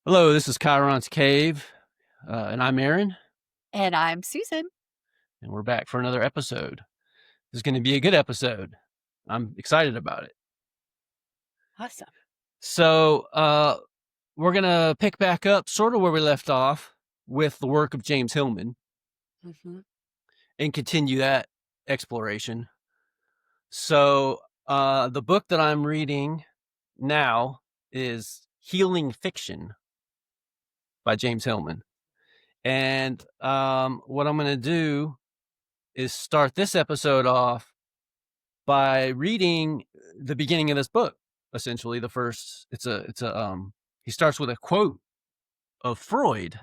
Hello, this is Chiron's Cave, and I'm Aaron. And I'm Susan. And we're back for another episode. This is going to be a good episode. I'm excited about it. Awesome. So we're going to pick back up sort of where we left off with the work of James Hillman and continue that exploration. So the book that I'm reading now is Healing Fiction by James Hillman. And what I'm going to do is start this episode off by reading the beginning of this book. Essentially, the first, he starts with a quote of Freud,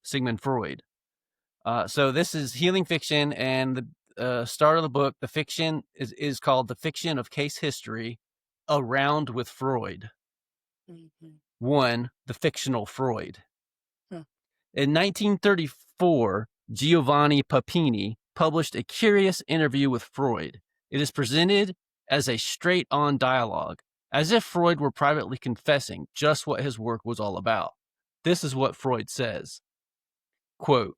Sigmund Freud. So this is Healing Fiction, and the start of the book, the fiction is called The Fiction of Case History, Around with Freud. 1, the fictional Freud. In 1934, Giovanni Papini published a curious interview with Freud. It is presented as a straight-on dialogue, as if Freud were privately confessing just what his work was all about. This is what Freud says. Quote,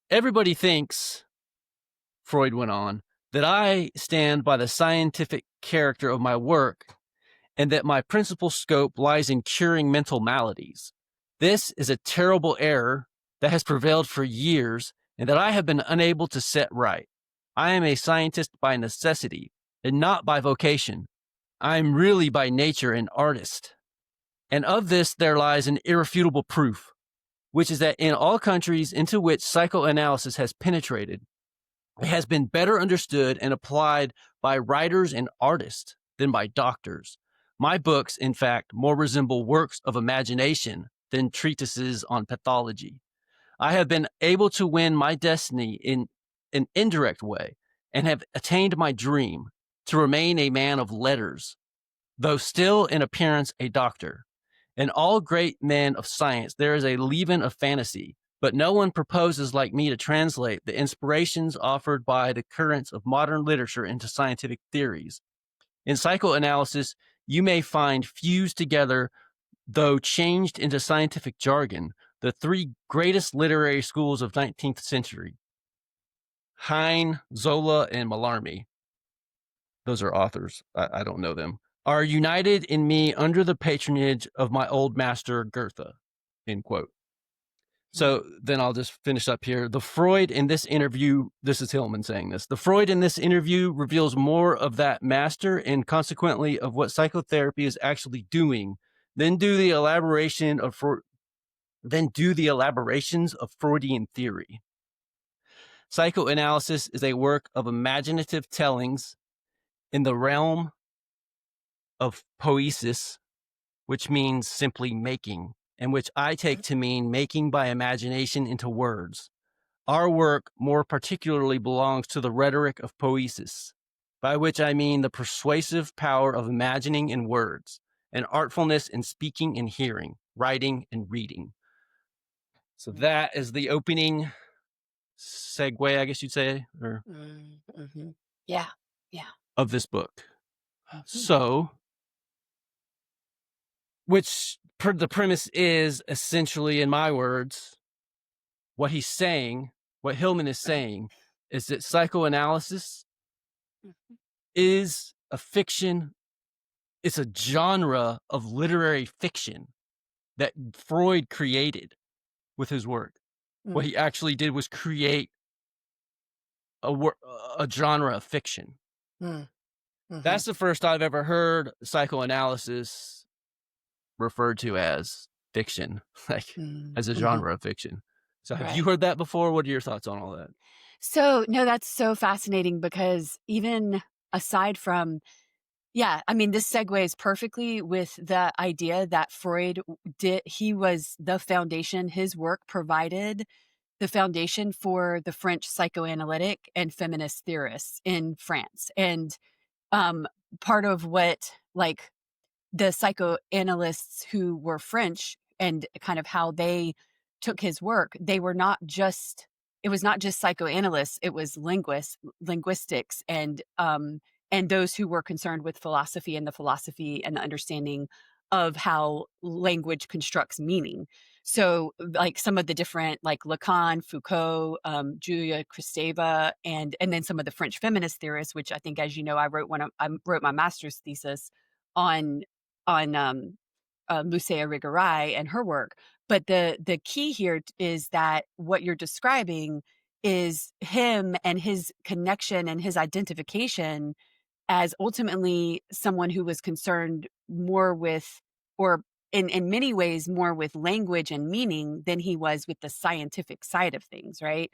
"Everybody thinks," Freud went on, "that I stand by the scientific character of my work and that my principal scope lies in curing mental maladies. This is a terrible error that has prevailed for years and that I have been unable to set right. I am a scientist by necessity and not by vocation. I am really by nature an artist. And of this there lies an irrefutable proof, which is that in all countries into which psychoanalysis has penetrated, it has been better understood and applied by writers and artists than by doctors. My books, in fact, more resemble works of imagination than treatises on pathology. I have been able to win my destiny in an indirect way and have attained my dream to remain a man of letters, though still in appearance a doctor. In all great men of science, there is a leaven of fantasy, but no one proposes like me to translate the inspirations offered by the currents of modern literature into scientific theories. In psychoanalysis, you may find fused together, though changed into scientific jargon, the 3 greatest literary schools of 19th century, Heine, Zola, and Mallarmé. Those are authors. I don't know them. Are united in me under the patronage of my old master, Goethe, end quote. So then I'll just finish up here. The Freud in this interview, this is Hillman saying this, the Freud in this interview reveals more of that master and consequently of what psychotherapy is actually doing than do the elaborations of Freudian theory. Psychoanalysis is a work of imaginative tellings in the realm of poiesis, which means simply making, and which I take to mean making by imagination into words. Our work more particularly belongs to the rhetoric of poiesis, by which I mean the persuasive power of imagining in words, and artfulness in speaking and hearing, writing and reading. So that is the opening segue, I guess you'd say, or Yeah. of this book. So, which the premise is essentially, in my words, what he's saying, what Hillman is saying, is that psychoanalysis is a fiction. It's a genre of literary fiction that Freud created with his work. What he actually did was create a genre of fiction. That's the first I've ever heard psychoanalysis referred to as fiction, like as a genre of fiction. So have you right. heard that before? What are your thoughts on all that? So, no, that's so fascinating because even aside from yeah, I mean, this segues perfectly with the idea that Freud did he was the foundation, his work provided the foundation for the French psychoanalytic and feminist theorists in France, and, um, part of what, like, the psychoanalysts who were French and kind of how they took his work, they were not just it was not just psychoanalysts, it was linguistics and those who were concerned with philosophy and the understanding of how language constructs meaning. So, like some of the different, like Lacan, Foucault, Julia Kristeva, and then some of the French feminist theorists, which I think, as you know, I wrote my master's thesis on Lucia Rigarai and her work. But the key here is that what you're describing is him and his connection and his identification as ultimately someone who was concerned more with, or in many ways, more with language and meaning than he was with the scientific side of things, right?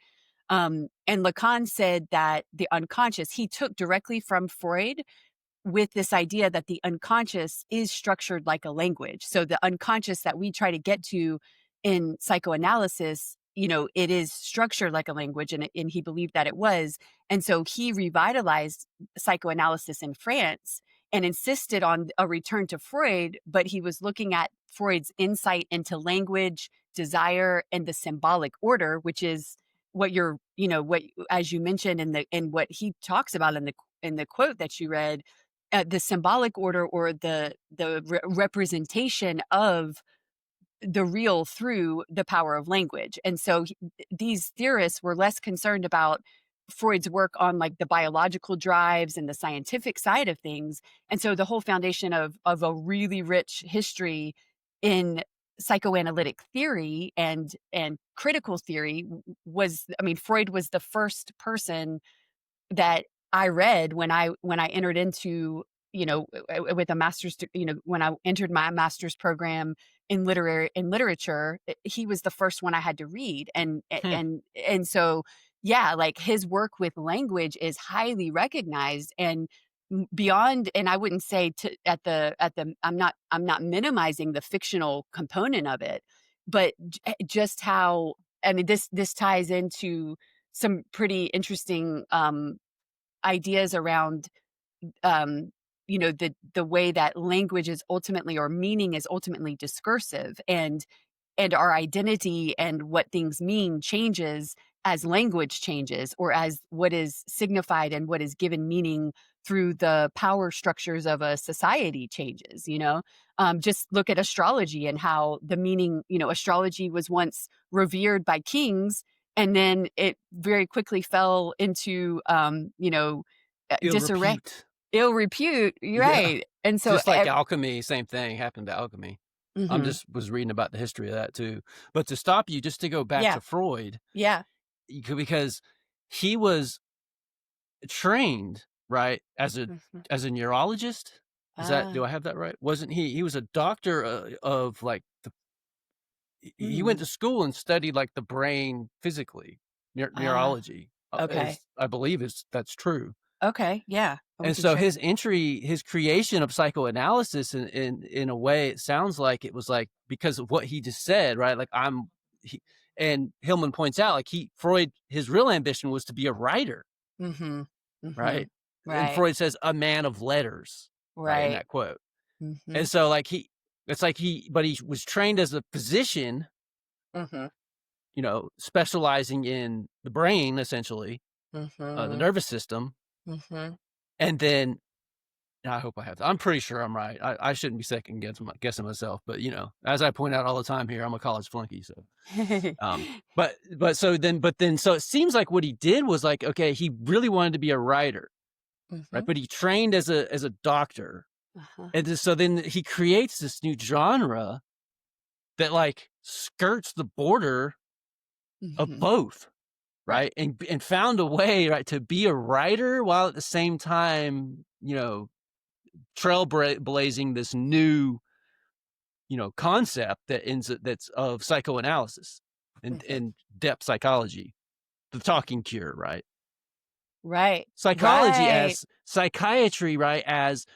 And Lacan said that the unconscious he took directly from Freud with this idea that the unconscious is structured like a language. So the unconscious that we try to get to in psychoanalysis, it is structured like a language, and he believed that it was. And so he revitalized psychoanalysis in France and insisted on a return to Freud, but he was looking at Freud's insight into language, desire, and the symbolic order, which is what what as you mentioned in what he talks about in the quote that you read, the symbolic order or the representation of the real through the power of language. And so these theorists were less concerned about Freud's work on like the biological drives and the scientific side of things. And so the whole foundation of a really rich history in psychoanalytic theory and critical theory was, I mean, Freud was the first person that I read when I entered into, with a master's, when I entered my master's program in literature, he was the first one I had to read, Hmm. and so yeah, like his work with language is highly recognized and beyond. And I wouldn't say to at the I'm not minimizing the fictional component of it, but just how, I mean, this ties into some pretty interesting ideas around the way that language is ultimately, or meaning is ultimately discursive, and our identity and what things mean changes as language changes, or as what is signified and what is given meaning through the power structures of a society changes. Just look at astrology and how the meaning, astrology was once revered by kings, and then it very quickly fell into Ill disarray, repute. ill repute, you're Yeah. right. And so Just like alchemy, same thing happened to alchemy. I'm mhm. just was reading about the history of that too. But to stop you, just to go back Yeah, to Freud, yeah. because he was trained, right, Mhm. as a neurologist? Is that Ah, do I have that right? Wasn't he was a doctor, of, like, he went mm, to school and studied, like, the brain physically, ah, neurology, okay. is I believe is that's true. Okay, yeah, we And can so check. his creation of psychoanalysis in a way, it sounds like it was, like, because of what he just said, right? Like, he and Hillman points out, like, Freud, his real ambition was to be a writer, Mhm, mhm. right? And Right, Freud says, "A man of letters," right, in right. that quote. And Mhm, so, like, it's like but he was trained as a physician, mhm, specializing in the brain, essentially, the mhm, nervous system, mhm. and then I hope I have I'm pretty sure I'm right. I shouldn't be second guessing myself, but, as I point out all the time here, I'm a college flunky, so, so it seems like what he did was, like, okay, he really wanted to be a writer, right? Mhm, But he trained as a doctor, uh-huh. and so then he creates this new genre that, like, skirts the border of Mhm. both, Right. right? And found a way, right, to be a writer while at the same time, blazing this new, concept that's of psychoanalysis. Mhm. and depth psychology, the talking cure, right? Right. Psychology Right. as psychiatry, right, as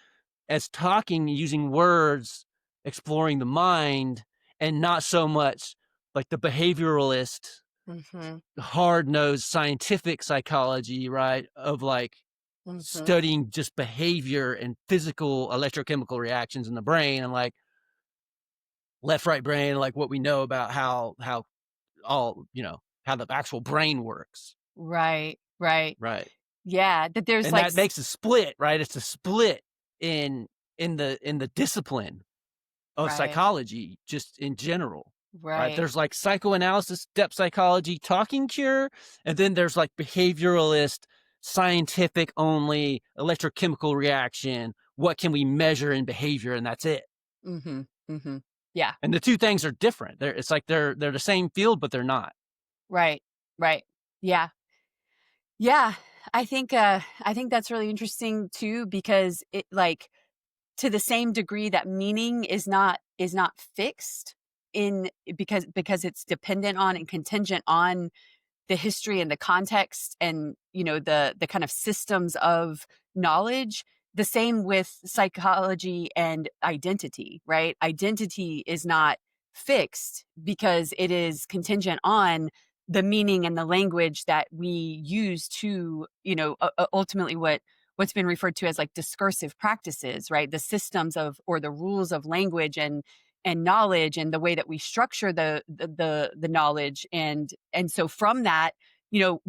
talking using words, exploring the mind, and not so much like the behavioralist, Mhm. hard-nosed scientific psychology, right, of like Mhm. studying just behavior and physical electrochemical reactions in the brain and like left right brain, like what we know about how all how the actual brain works, Right. Right. right? Yeah, that there's And like that makes a split, right? It's a split in the discipline of right. psychology just in general, right? Right. There's like psychoanalysis, depth psychology, talking cure, and then there's like behavioralist, scientific only, electrochemical reaction. What can we measure in behavior? And that's it. Mhm. Mhm. Yeah. And the two things are different. It's like they're the same field, but they're not. Right. Right. Yeah. Yeah. I think that's really interesting too because it like to the same degree that meaning is not fixed in because it's dependent on and contingent on the history and the context and the kind of systems of knowledge. The same with psychology and identity, right? Identity is not fixed because it is contingent on the meaning and the language that we use to ultimately what's been referred to as like discursive practices, right? The systems of or the rules of language and knowledge and the way that we structure the knowledge and so from that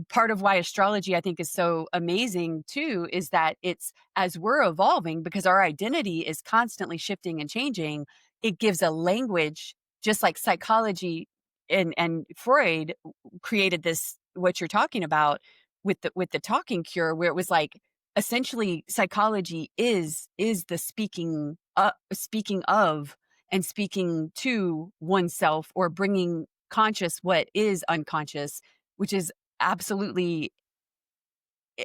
part of why astrology I think is so amazing too is that it's as we're evolving because our identity is constantly shifting and changing. It gives a language just like psychology and Freud created this what you're talking about with the talking cure where it was like essentially psychology is the speaking of and speaking to oneself or bringing conscious what is unconscious, which is absolutely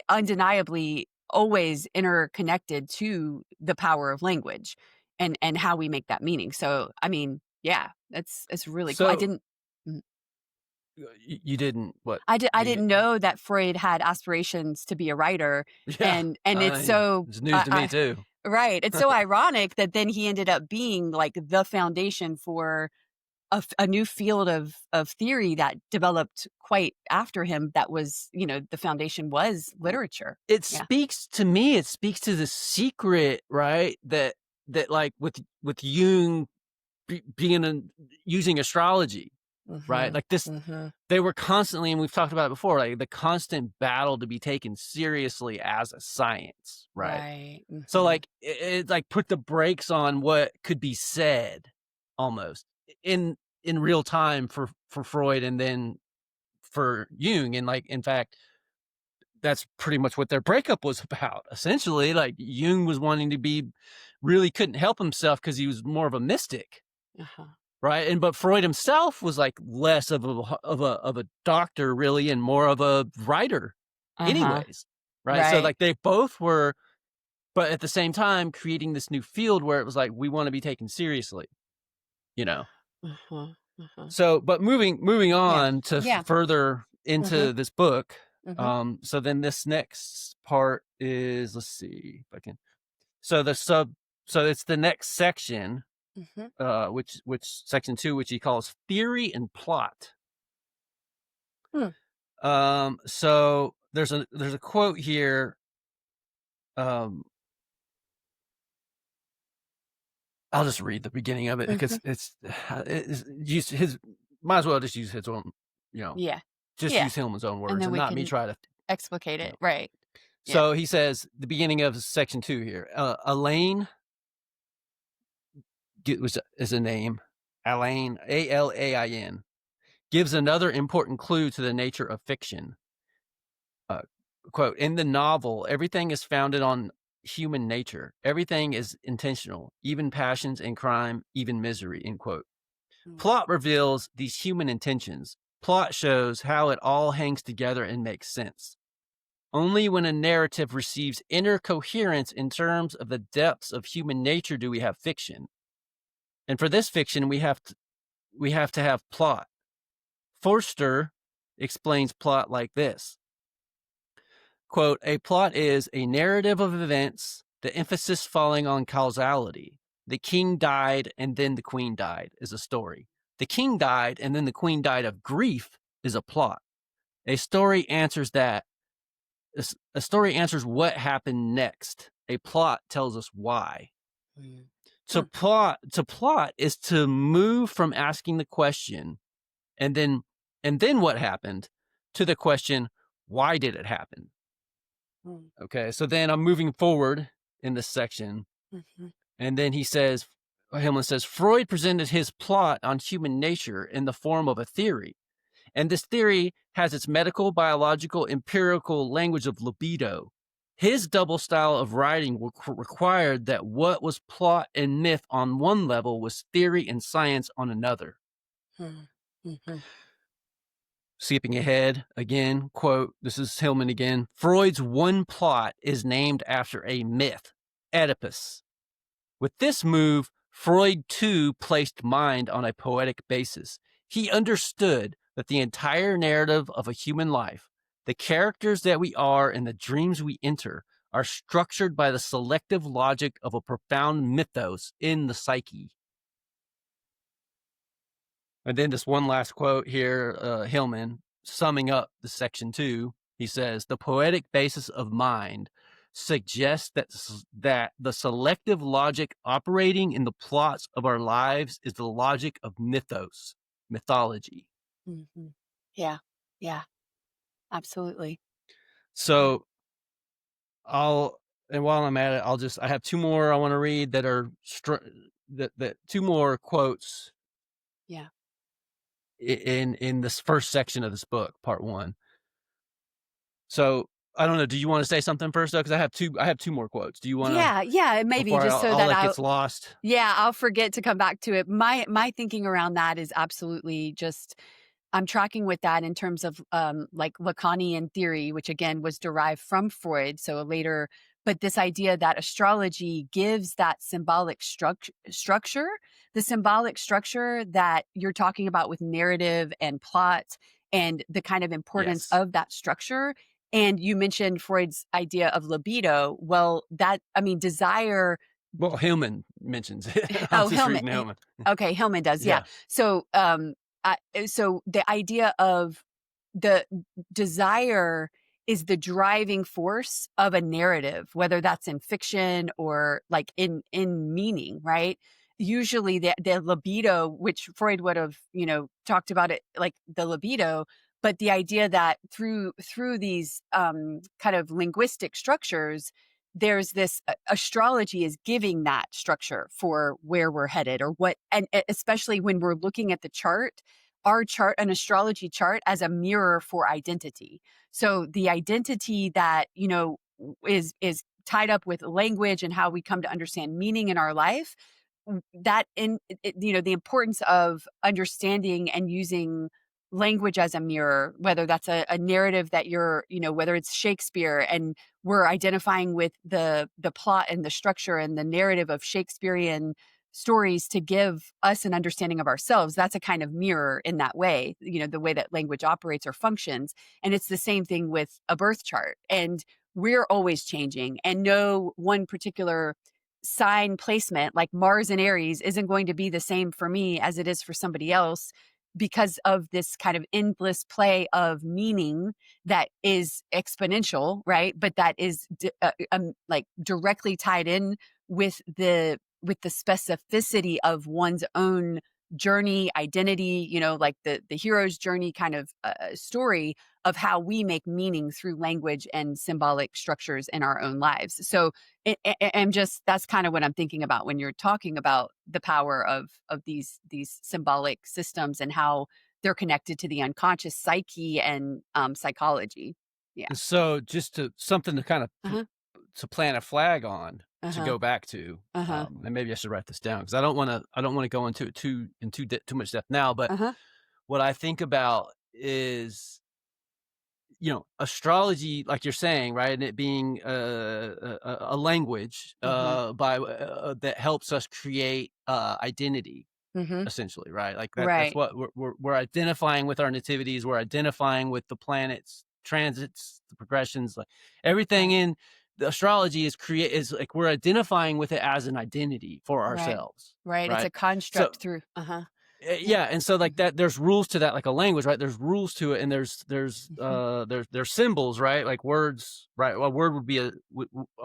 undeniably always interconnected to the power of language and how we make that meaning. So, I mean, yeah, it's really cool. I So didn't mm, you didn't what I you didn't know that Freud had aspirations to be a writer yeah, and it's so it's news to me too. right. It's so ironic that then he ended up being like the foundation for a new field of theory that developed quite after him that was, the foundation was literature. It Yeah. speaks to me, it speaks to the secret, right? That like with Jung being using astrology, right? Mhm. Like this, Mhm. they were constantly, and we've talked about it before, like the constant battle to be taken seriously as a science, right? Right. So Mhm. like it like put the brakes on what could be said almost in real time for Freud and then for Jung. And like in fact, that's pretty much what their breakup was about. Essentially, like Jung was wanting to be really couldn't help himself because he was more of a mystic, Uh-huh. right? And but Freud himself was like less of a doctor really and more of a writer Uh-huh. anyways. Right. So Right. like they both were, but at the same time creating this new field where it was like we want to be taken seriously, you know. Uh-huh. Uh-huh. So but moving Yeah. on to Yeah. further Mhm. into this book. Mhm. So then this next part is, let's see if I can, so the sub, so it's the next section, Mhm. which section 2, which he calls theory and plot. Hmm. So there's a quote here. um I'll just read the beginning of it because Mhm. it's use his, might as well just use his own, you know, Yeah. just Yeah. use Hillman's own And words then and we not me can try to, explicate you it. know. Right. Yeah. So he says the beginning of section 2 here, Elaine was is a name, Alain, Alain, gives another important clue to the nature of fiction. Uh, Quote, in the novel, everything is founded on human nature. Everything is intentional, even passions and crime, even misery, end quote. Mm. Plot reveals these human intentions. Plot shows how it all hangs together and makes sense. Only when a narrative receives inner coherence in terms of the depths of human nature do we have fiction. And for this fiction, we have to have plot. Forster explains plot like this. Quote, a plot is a narrative of events, the emphasis falling on causality. The king died and then the queen died is a story. The king died and then the queen died of grief is a plot. A story answers that. A story answers what happened next. A plot tells us why. Mm. To plot is to move from asking the question and then what happened to the question, why did it happen? Mm. Okay, so then I'm moving forward in this section, Mhm. and then Hillman says, Freud presented his plot on human nature in the form of a theory, and this theory has its medical, biological, empirical language of libido. His double style of writing required that what was plot and myth on one level was theory and science on another. Mm. Mhm. Skipping ahead again, quote, this is Hillman again. Freud's one plot is named after a myth, Oedipus. With this move, Freud too placed mind on a poetic basis. He understood that the entire narrative of a human life, the characters that we are and the dreams we enter, are structured by the selective logic of a profound mythos in the psyche. And then this one last quote here, Hillman, summing up the section 2, he says, the poetic basis of mind suggests that the selective logic operating in the plots of our lives is the logic of mythology. Mhm. Yeah. Yeah. Absolutely. Yeah. So and while I'm at it, I have two more I want to read that are that two more quotes Yeah. in this first section of this book, part 1. So I don't know. Do you want to say something first though? Because I have two more quotes. Do you want to Yeah, yeah, maybe before just so all that that gets lost? I'll forget to come back to it. My thinking around that is absolutely just I'm tracking with that in terms of, like, Lacanian theory, which again was derived from Freud, so later but this idea that astrology gives that symbolic structure, the symbolic structure that you're talking about with narrative and plot and the kind of importance Yes. of that structure. And you mentioned Freud's idea of libido. Well, that I mean, desire. Well, Hillman mentions it. I'm Oh, just Hillman. reading Hillman. Okay, Hillman does, yeah. Yeah. So, so the idea of the desire is the driving force of a narrative, whether that's in fiction or like in meaning, right? Usually the libido, which Freud would have, talked about it like the libido, but the idea that through these kind of linguistic structures, there's this astrology is giving that structure for where we're headed or what, and especially when we're looking at the chart, our chart, an astrology chart as a mirror for identity. So the identity that, is tied up with language and how we come to understand meaning in our life, that the importance of understanding and using language as a mirror, whether that's a narrative that whether it's Shakespeare and we're identifying with the plot and the structure and the narrative of Shakespearean stories to give us an understanding of ourselves. That's a kind of mirror in that way, the way that language operates or functions. And it's the same thing with a birth chart. And we're always changing, and no one particular sign placement like Mars and Aries isn't going to be the same for me as it is for somebody else, because of this kind of endless play of meaning that is exponential, right? But that is like directly tied in with the specificity of one's own journey, identity, like the hero's journey kind of story of how we make meaning through language and symbolic structures in our own lives. So I'm just that's kind of what I'm thinking about when you're talking about the power of these symbolic systems and how they're connected to the unconscious psyche and psychology. Yeah. And so just to something to kind of Uh-huh. to plant a flag on to Uh-huh. go back to, Uh-huh. and maybe I should write this down because I don't want to go into it too much depth now. But Uh-huh. what I think about is astrology, like you're saying, right? And it being a language Uh-huh. by that helps us create identity. Mhm. essentially, right? Like that's Right. what we're identifying with our nativities. We're identifying with the planets, transits, the progressions, like everything Right. in the astrology is like we're identifying with it as an identity for Right. ourselves, Right. It's a right? So construct through Yeah. yeah, and so like Mhm. that, there's rules to that, like a language, right? There's rules to it, and Mhm. there's symbols, right? Like words, right? A word would be a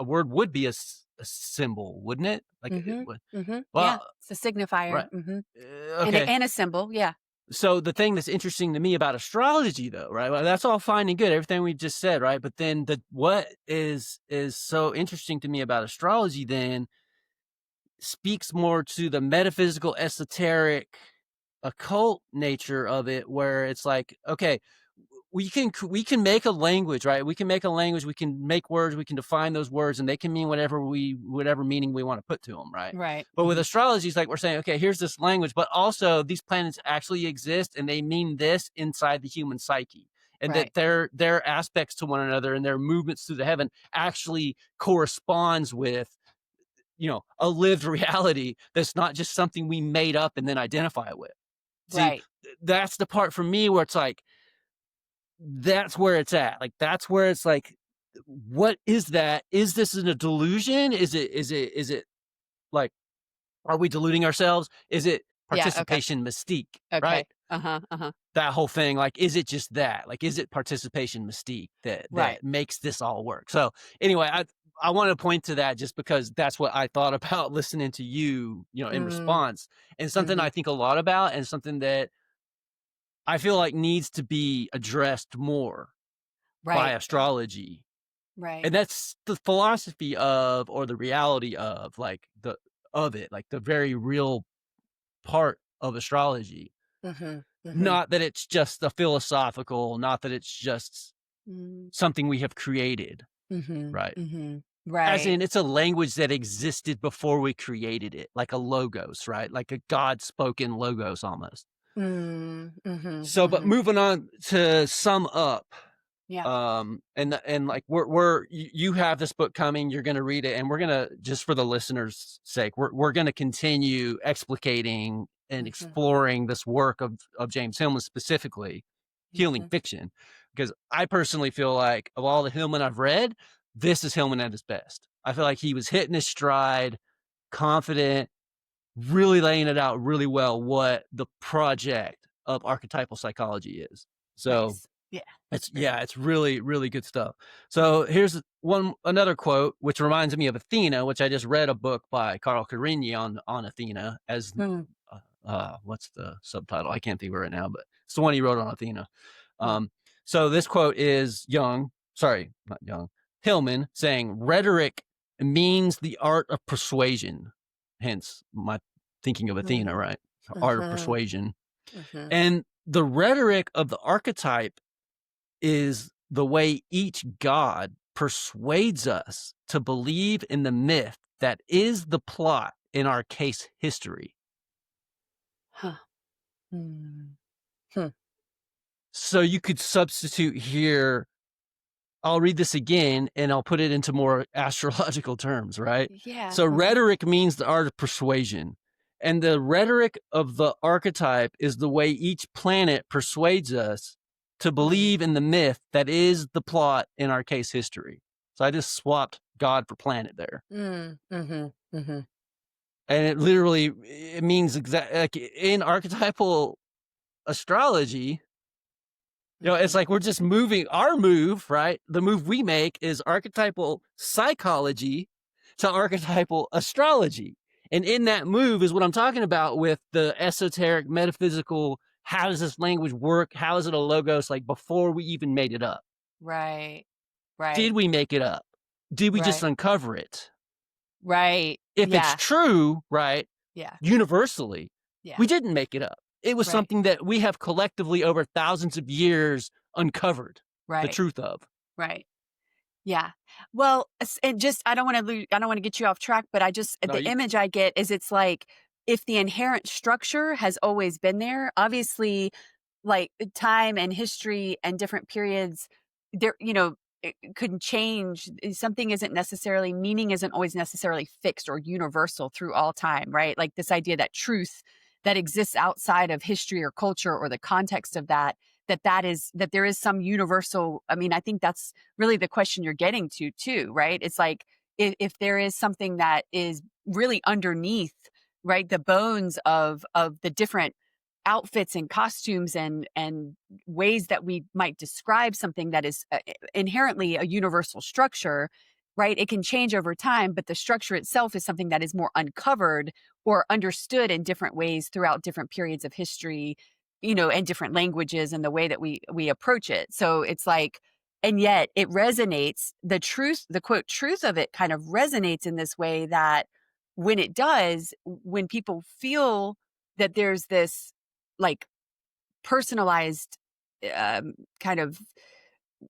word would be a symbol, wouldn't it? Like it Mhm. would. Mhm. Yeah. Well, It's a signifier. right. Mhm. Okay. And a symbol. Yeah. So the thing that's interesting to me about astrology, though, right? Well, that's all fine and good, everything we just said, right? But then what is so interesting to me about astrology then speaks more to the metaphysical, esoteric, occult nature of it, where it's like, okay, we can make a language, right? We can make a language, we can make words, we can define those words, and they can mean whatever meaning we want to put to them, right? Right. But with Mhm. astrology, it's like we're saying, okay, here's this language, but also these planets actually exist, and they mean this inside the human psyche, and that Right. their aspects to one another and their movements through the heaven actually corresponds with a lived reality that's not just something we made up and then identify with. See, Right. that's the part for me where it's like, that's where it's at. Like, that's where it's like, what is that? Is this in a delusion? Is it like, are we deluding ourselves? Is it Yeah. Okay. participation mystique? Right? Okay. Uh-huh. Uh-huh. That whole thing, like, is it just that? Like, is it participation mystique that Right. makes this all work? So anyway, I want to point to that just because that's what I thought about listening to you, in Mm. response, and something I Mhm. think a lot about, and something that I feel like needs to be addressed more by Right. astrology. Right. And that's the philosophy of, or the reality of, like like the very real part of astrology. Mhm. Mhm. Not that it's just a philosophical, not that it's just Mm. something we have created, Mhm. right? Mhm. As Right. in, it's a language that existed before we created it, like a logos, right? Like a God spoken logos almost. Mm. Mhm. So, but Mhm. moving on to sum up, Yeah. and like you have this book coming, you're going to read it, and we're going to, just for the listeners sake, we're going to continue explicating and Mhm. exploring this work of James Hillman, specifically healing Mhm. fiction, because I personally feel like of all the Hillman I've read, this is Hillman at his best. I feel like he was hitting his stride, confident, really laying it out really well what the project of archetypal psychology is. So Nice. Yeah. That's it's, great. yeah, it's really, really good stuff. So Mhm. here's another quote, which reminds me of Athena, which I just read a book by Carl Carigni on Athena as, Hmm. what's the subtitle? I can't think of it right now, but it's the one he wrote on Athena. Hmm. Um, so this quote is not Young, Hillman saying, rhetoric means the art of persuasion. Hence my thinking of Athena, Mhm. right? Art of Mhm. persuasion. Mhm. And the rhetoric of the archetype is the way each god persuades us to believe in the myth that is the plot in our case history. Huh. Mm. Hmm. So you could substitute here, I'll read this again and I'll put it into more astrological terms, right? Yeah. So Mhm. rhetoric means the art of persuasion. And the rhetoric of the archetype is the way each planet persuades us to Mm. believe in the myth that is the plot in our case history. So I just swapped God for planet there. Mm. Mhm. Mhm. And it means exactly like in archetypal astrology, it's Mhm. like we're just moving our move, right? The move we make is archetypal psychology to archetypal astrology. And in that move is what I'm talking about with the esoteric, metaphysical. How does this language work? How is it a logos? Like before we even made it up. Right. Did Right. we make it up? Did we just Right. uncover it? Right. If it's Yeah. true, right, Yeah. universally, Yeah. we didn't make it up. It was Right. something that we have collectively over thousands of years uncovered the Right. truth of. Right. Yeah. Well, and just I don't want to get you off track, but I just No, the image I get is it's like if the inherent structure has always been there, obviously like time and history and different periods there it could change. Something isn't necessarily meaning isn't always necessarily fixed or universal through all time, right? Like this idea that truth that exists outside of history or culture or the context of that, that there is some universal. I mean, I think that's really the question you're getting to too, right? It's like, if there is something that is really underneath, right, the bones of the different outfits and costumes and ways that we might describe something that is inherently a universal structure, right? It can change over time, but the structure itself is something that is more uncovered or understood in different ways throughout different periods of history, and different languages and the way that we approach it. So it's like, and yet it resonates, the quote truth of it kind of resonates in this way that when it does, when people feel that there's this like personalized kind of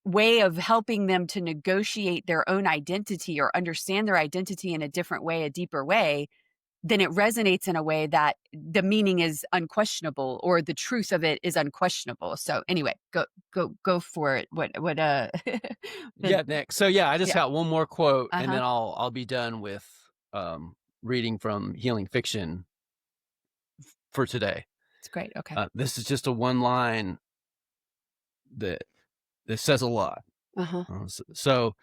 way of helping them to negotiate their own identity or understand their identity in a different way, a deeper way, then it resonates in a way that the meaning is unquestionable or the truth of it is unquestionable. So anyway, go for it. What Yeah, Nick. So yeah, I just yeah. got one more quote, and Uh-huh. then I'll be done with reading from Healing Fiction for today. It's great. Okay. This is just a one line that says a lot. Uh-huh. So,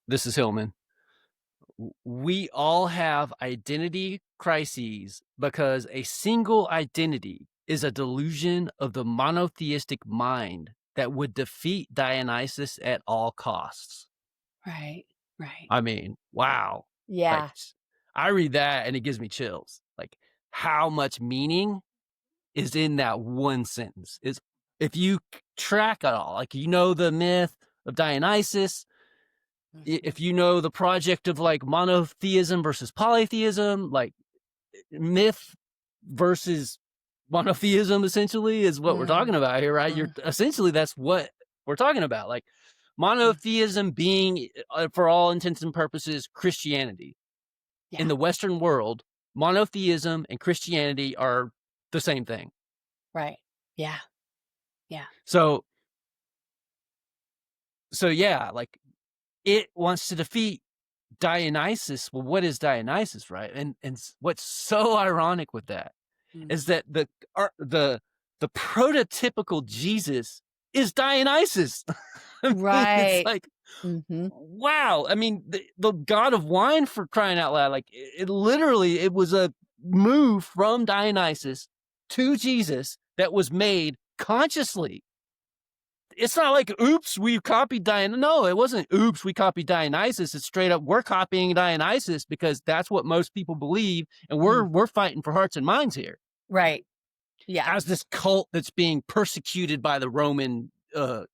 this is Hillman. We all have identity crises because a single identity is a delusion of the monotheistic mind that would defeat Dionysus at all costs. Right. Right. I mean, wow. Like, Yeah. I read that and it gives me chills. Like, how much meaning is in that one sentence. Is if you track it all, like, the myth of Dionysus, Mhm. if you know the project of like monotheism versus polytheism, like myth versus monotheism essentially is what we're Mm, talking about here, right? You're mm, essentially, that's what we're talking about. Like, mm. monotheism being, for all intents and purposes, Christianity. In Yeah. the Western world, monotheism and Christianity are the same thing. Right. Yeah. Yeah. So, yeah, like, it wants to defeat Dionysus. Well, what is Dionysus, right? And what's so ironic with that is Mhm. that the prototypical Jesus is Dionysus. I mean, it's Right. like, Mhm. wow. I mean, the god of wine, for crying out loud. Like, it literally, it was a move from Dionysus to Jesus that was made consciously. It's not like, oops, we copied Dionysus. No, it wasn't, oops, we copied Dionysus. It's straight up, we're copying Dionysus because that's what most people believe, and Mm. we're fighting for hearts and minds here Right. Yeah. as this cult that's being persecuted by the Roman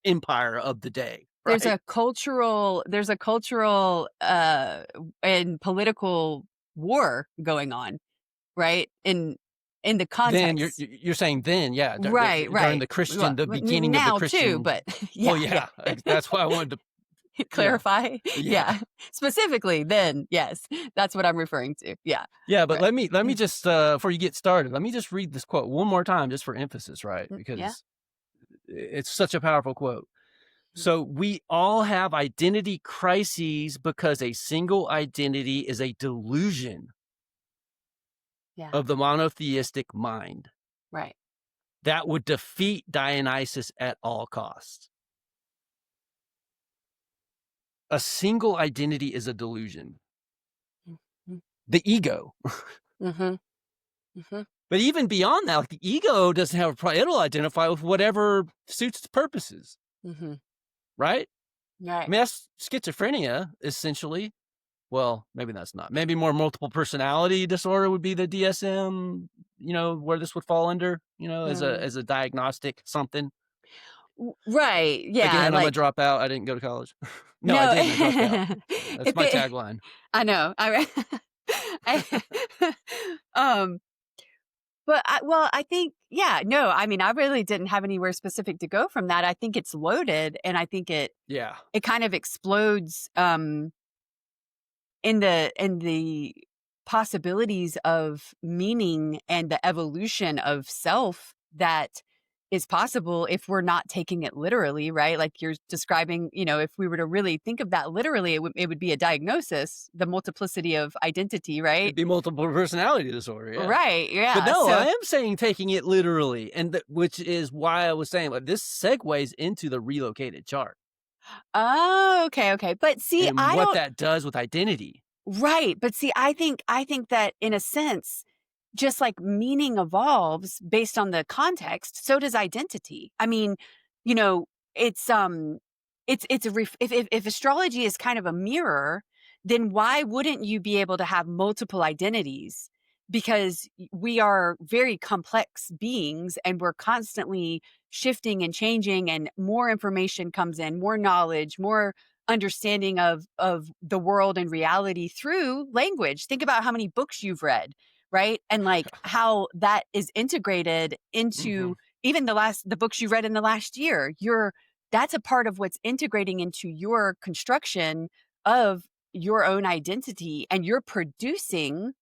Empire of the day, right? There's a cultural and political war going on, right? In the Then you're context. you're saying, then, yeah, Right, during right. Well, the beginning of the now too, Christian. but Well, yeah, yeah. yeah, that's why I wanted to, Clarify. yeah. Yeah. Specifically, then, yes. That's what I'm referring to. Yeah. Yeah, but Right. let me just, before you get started, let me just read this quote one more time, just for emphasis, right? Yeah. Because it's such a powerful quote. So, we all have identity crises because a single identity is a delusion Yeah. of the monotheistic mind Right. that would defeat Dionysus at all costs. A single identity is a delusion. Mhm. The ego. Mhm. Mhm. But even beyond that, like, the ego doesn't have a problem. It'll identify with whatever suits its purposes, Mhm. right? I Right. mean, that's schizophrenia, essentially. Well, maybe that's not. Maybe more multiple personality disorder would be the DSM, where this would fall under, as a Mm. diagnostic something. Right. Yeah, Again, I'm a like dropout. I didn't go to college. No, I no. didn't. I dropped out. That's If my it tagline. I know. I um but I think yeah, no, I mean, I really didn't have anywhere specific to go from that. I think it's loaded and I think Yeah. it kind of explodes in the possibilities of meaning and the evolution of self that is possible if we're not taking it literally, right? Like you're describing, if we were to really think of that literally, it would be a diagnosis, the multiplicity of identity, right? It'd be multiple personality disorder, yeah. Right. But Yeah. no, I So, am saying taking it literally, and which is why I was saying, like, this segues into the relocated chart oh, okay, okay. But see, and I what don't. that does with identity. Right, but see, I think that in a sense, just like meaning evolves based on the context, so does identity. I mean, you know, it's it's a if astrology is kind of a mirror, then why wouldn't you be able to have multiple identities? Because we are very complex beings and we're constantly shifting and changing, and more information comes in, more knowledge, more understanding of the world and reality through language. Think about how many books you've read, right? And like how that is integrated into Mhm. even the books you read in the last year. That's a part of what's integrating into your construction of your own identity, and you're producing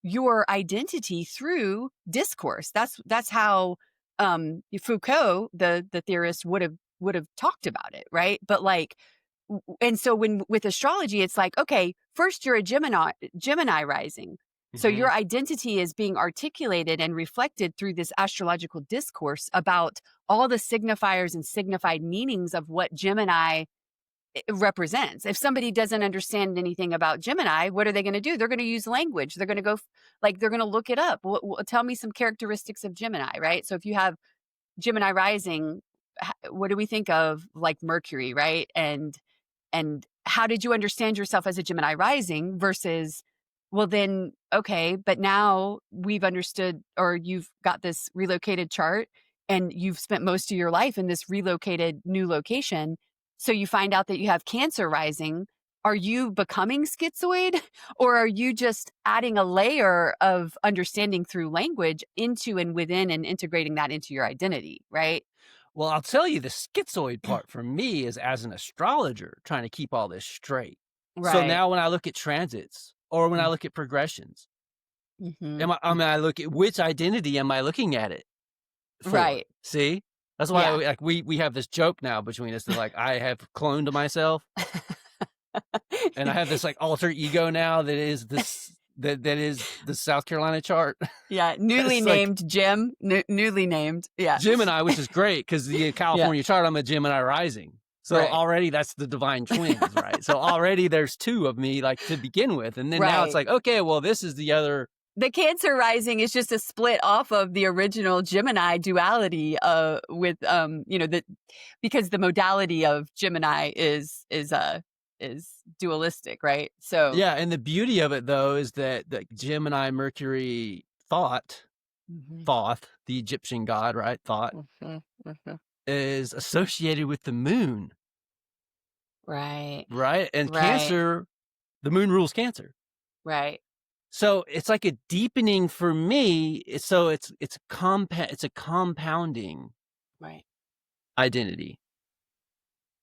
your identity through discourse. That's how Foucault, the theorist, would have talked about it, right? But like, and so when with astrology, it's like, okay, first you're a Gemini rising. So your Mhm. identity is being articulated and reflected through this astrological discourse about all the signifiers and signified meanings of what Gemini represents. If somebody doesn't understand anything about Gemini, what are they going to do? They're going to use language. They're going to go like they're going to look it up. Tell me some characteristics of Gemini, right? So if you have Gemini rising, what do we think of like Mercury, right? And how did you understand yourself as a Gemini rising versus, well, then, okay, but now we've understood, or you've got this relocated chart and you've spent most of your life in this relocated new location. So you find out that you have Cancer rising. Are you becoming schizoid or are you just adding a layer of understanding through language into and within and integrating that into your identity, right? Well, I'll tell you the schizoid part for me is as an astrologer trying to keep all this straight. So Right. now when I look at transits or when I look at progressions, Mm-hmm. I mean, I look at which identity am I looking at it for? Right. See? That's why, Yeah. like, we have this joke now between us that, like, I have cloned myself, and I have this, like, alter ego now that is the South Carolina chart. Yeah, newly It's like named Jim, newly named, yeah. Gemini, which is great because the Yeah, California chart, I'm a Gemini rising. So right, already that's the divine twins, right? So already there's 2 of me, like, to begin with, and then now it's right. like, okay, well, this is the other. The Cancer rising is just a split off of the original Gemini duality, with, the because the modality of Gemini is dualistic, right? So Yeah, and the beauty of it, though, is that the Gemini, Mercury, mhm, Thoth, the Egyptian god, right? Thoth, mhm, mhm. is associated with the moon, Right, right? And right, Cancer, the moon rules Cancer. right, So it's like a deepening for me. It's a compounding right, identity.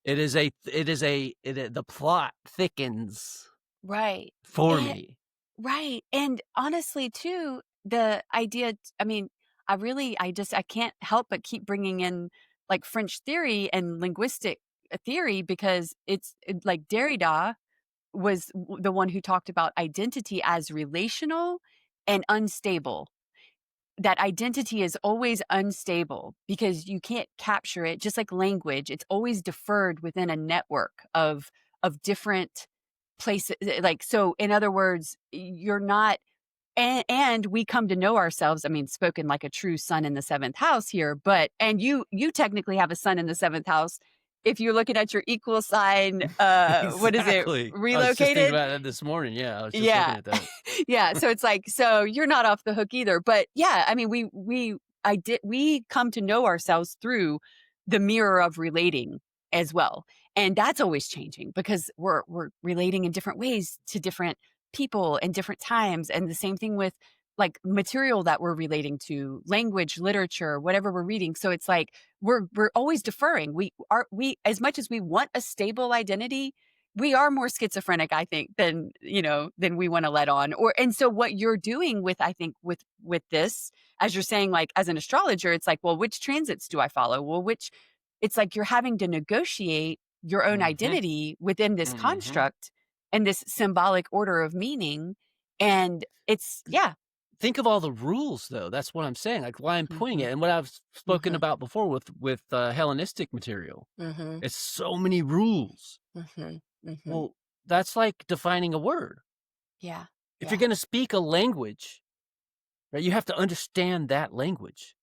The plot thickens right. for And me. right, and honestly too, the idea I mean, I can't help but keep bringing in, like, French theory and linguistic, theory because like, Derrida was the one who talked about identity as relational and unstable. That identity is always unstable because you can't capture it, just like language, it's always deferred within a network of different places, like, so in other words, you're not, and we come to know ourselves, I mean, spoken like a true son in the 7th house here, but and you technically have a son in the 7th house if you're looking at your equal sign, what is it, Exactly. I was just thinking relocated? about that this morning. Yeah, I was just looking Yeah. at that. Yeah, so it's like, so you're not off the hook either, but yeah, I mean, we come to know ourselves through the mirror of relating as well, and that's always changing because we're relating in different ways to different people and different times, and the same thing with, like, material that we're relating to, language, literature, whatever we're reading, so it's like we're always deferring. We as much as we want a stable identity, we are more schizophrenic, I think, than, than we wanna let on, and so what you're doing with, I think, with this, as you're saying, like, as an astrologer, it's like, well, which transits do I follow? Well, which it's like you're having to negotiate your own Mhm, identity within this mhm. construct and this symbolic order of meaning, and it's yeah. Think of all the rules, though, that's what I'm saying, like, why I'm pointing Mhm, it and what I've spoken mhm, about before with Hellenistic material. mhm, It's so many rules. mhm, mhm. Well, that's like defining a word. Yeah, If you're yeah. gonna speak a language, right, you have to understand that language.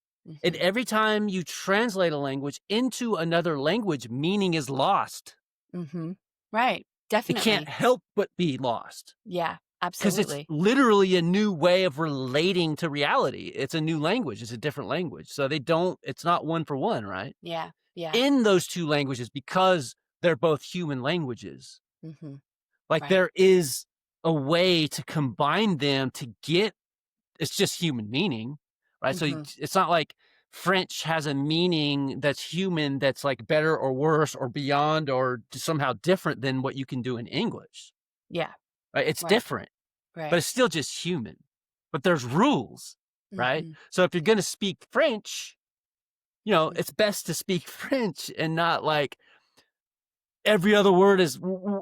And Mhm, every time you translate a language into another language, meaning is lost. mhm. Right, It can't definitely. help but be lost. Yeah, 'Cause it's absolutely. literally a new way of relating to reality. It's a new language, it's a different language, so they don't it's not one for one, right? Yeah, yeah. In those 2 languages, because they're both human languages, Mhm. like, Right. there is a way to combine them to get it's just human meaning, right? So, Mhm. it's not like French has a meaning that's human that's, like, better or worse or beyond or somehow different than what you can do in English, Yeah, right? It's right, different. But right. it's still just human. But there's rules, right? Mhm, So if you're gonna speak French, mhm. it's best to speak French and not like every other word is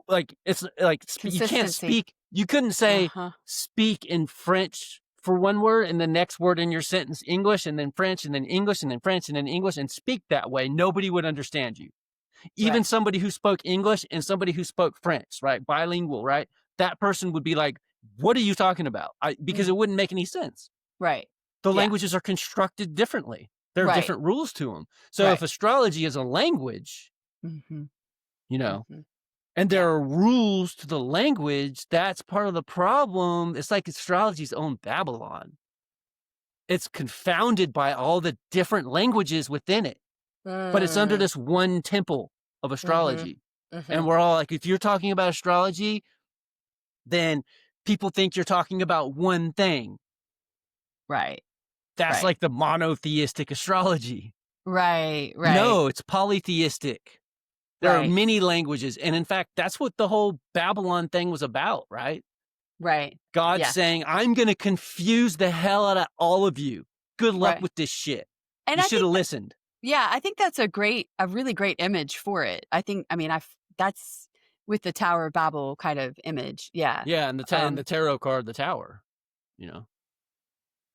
like it's like you can't Consistency. speak. You couldn't say Uh-huh. speak in French for one word and the next word in your sentence English and then French and then English and then French and then English and speak that way. Nobody would understand you. Even Right. somebody who spoke English and somebody who spoke French, right? Bilingual, right? That person would be like, "What are you talking about?" Because Mm, it wouldn't make any sense. right. The Yeah. languages are constructed differently. There are Right, different rules to them. So if right. astrology is a language, Mhm, you know, mhm. and there Yeah. are rules to the language, that's part of the problem. It's like astrology's own Babylon. It's confounded by all the different languages within it, but it's under Mm. this one temple of Mhm, astrology. And mhm. we're all like, if you're talking about astrology, then people think you're talking about one thing. Right, That's right. like the monotheistic astrology. Right, right, No, it's polytheistic. There are right, many languages, and in fact, that's what the whole Babylon thing was about, right? right. God Yeah, saying, "I'm gonna confuse the hell out of all of you. Good luck right. with this shit. And You I shoulda think that listened." yeah, I think that's a really great image for it. I mean, that's with the Tower of Babel kind of image. Yeah. Yeah, and the Um, tarot card, the tower, you know?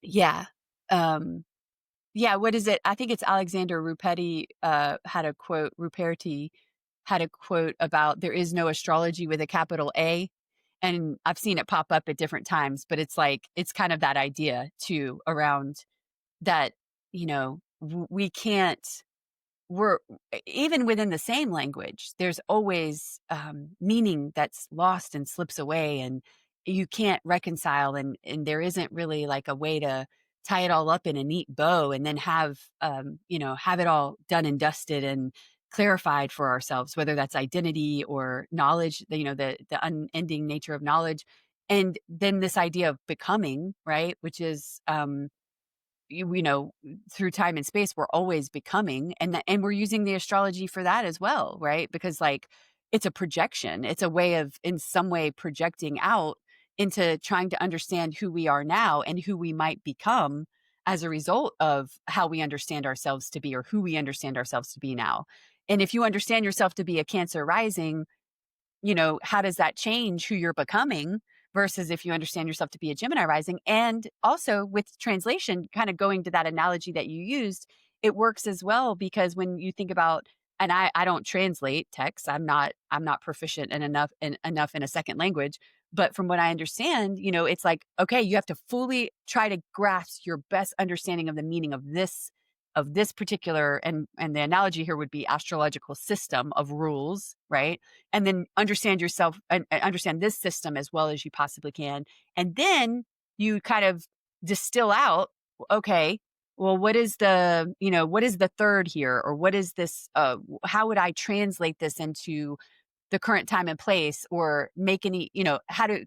yeah. Um, yeah, what is it? I think it's Alexander Ruperti had a quote about there is no astrology with a capital A. And I've seen it pop up at different times, but it's like it's kind of that idea too around that, we can't we're even within the same language, there's always, meaning that's lost and slips away, and you can't reconcile, and there isn't really, like, a way to tie it all up in a neat bow and then have it all done and dusted and clarified for ourselves, whether that's identity or knowledge, the unending nature of knowledge, and then this idea of becoming, right, which is, through time and space, we're always becoming, and we're using the astrology for that as well, right? Because like it's a projection. It's a way of in some way projecting out into trying to understand who we are now and who we might become as a result of how we understand ourselves to be or who we understand ourselves to be now. And if you understand yourself to be a Cancer rising, how does that change who you're becoming versus if you understand yourself to be a Gemini rising? And also with translation, kind of going to that analogy that you used, it works as well because when you think about and I don't translate text. I'm not proficient in enough in a second language. But from what I understand, it's like, okay, you have to fully try to grasp your best understanding of the meaning of this particular and the analogy here would be astrological system of rules, right? And then understand yourself and understand this system as well as you possibly can. And then you kind of distill out, okay, well, what is the third here? Or what is this? How would I translate this into the current time and place or make any, how to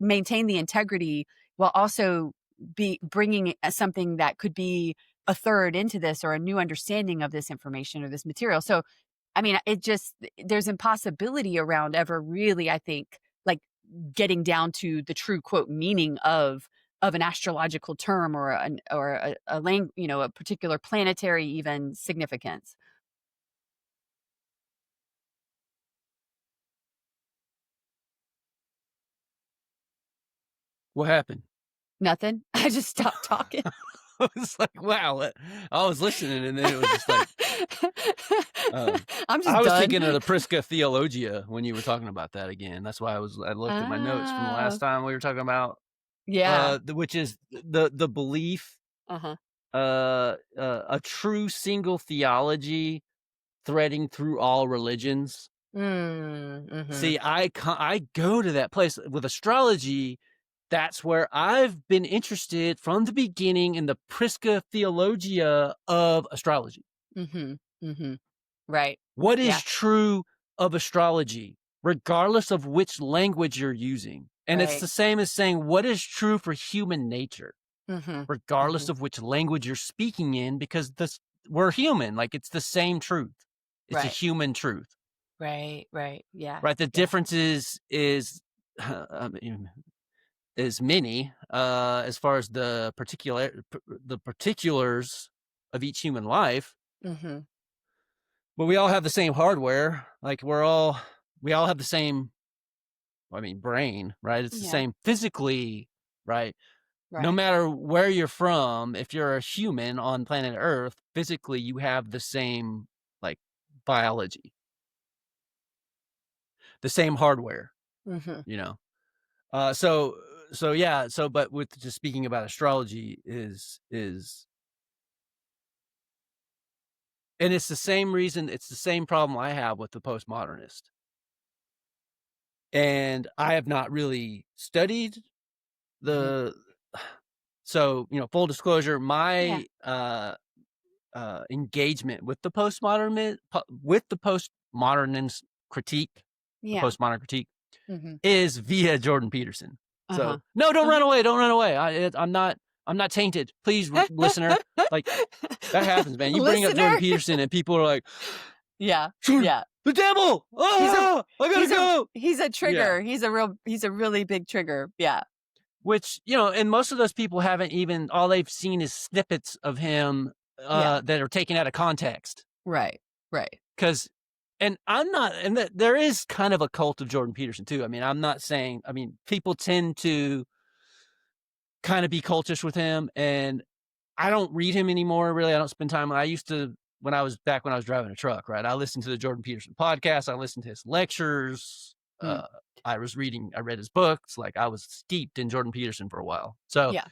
maintain the integrity while also be bringing something that could be a third into this or a new understanding of this information or this material. So I mean, it just there's impossibility around ever really, I think, like, getting down to the true, quote, "meaning" of an astrological term or a particular planetary even significance. What happened? Nothing. I just stopped talking. I was like, wow. I was listening, and then it was just like, uh, I'm I just was done. thinking of the Prisca Theologia when you were talking about that again. That's why I looked at my notes from the last Oh, time we were talking about, yeah. which is the belief, Uh-huh. a true single theology threading through all religions. Mhm. See, I go to that place with astrology. That's where I've been interested from the beginning in the Prisca Theologia of astrology. Mhm. Mhm. Right. What is Yeah. true of astrology, regardless of which language you're using? And it's Right. the same as saying what is true for human nature, Mhm. regardless Mhm. of which language you're speaking in, because we're human. Like, it's the same truth. It's a Right. human truth, Right. Right. Yeah. right? The Yeah. difference is I mean, is many, as far as the particulars of each human life, Mhm. but we all have the same hardware. Like, we all have the same, I mean, brain, right? It's the Yeah. same physically, right? No Right. matter where you're from, if you're a human on planet Earth, physically you have the same, like, biology, the same hardware, Mhm. you know. So yeah, but with just speaking about astrology is and it's the same reason, it's the same problem I have with the postmodernist. And I have not really studied Mhm. the so, full disclosure, Yeah. my engagement with the postmodernist critique, the Yeah. postmodern critique Mhm. is via Jordan Peterson. Uh-huh. So, no, don't Uh-huh. run away, don't run away. I'm not tainted. Please, listener, like, that happens, man. You bring up Jordan Listener? Peterson and people are like, Yeah. "Jordan, Yeah. the devil! He's a Ah, I gotta go." he's a Yeah. trigger. He's a really big trigger. Yeah. Which, and most of those people haven't even, all they've seen is snippets of him, Yeah. that are taken out of context. Right. Right. 'Cause and I'm not, and there is kind of a cult of Jordan Peterson too. I mean, people tend to kinda be cultish with him, and I don't read him anymore, really. I don't spend time. I used to, when I was driving a truck, right? I listened to the Jordan Peterson podcast. I listened to his lectures. Mm. I read his books. Like, I was steeped in Jordan Peterson for a while. So Yeah.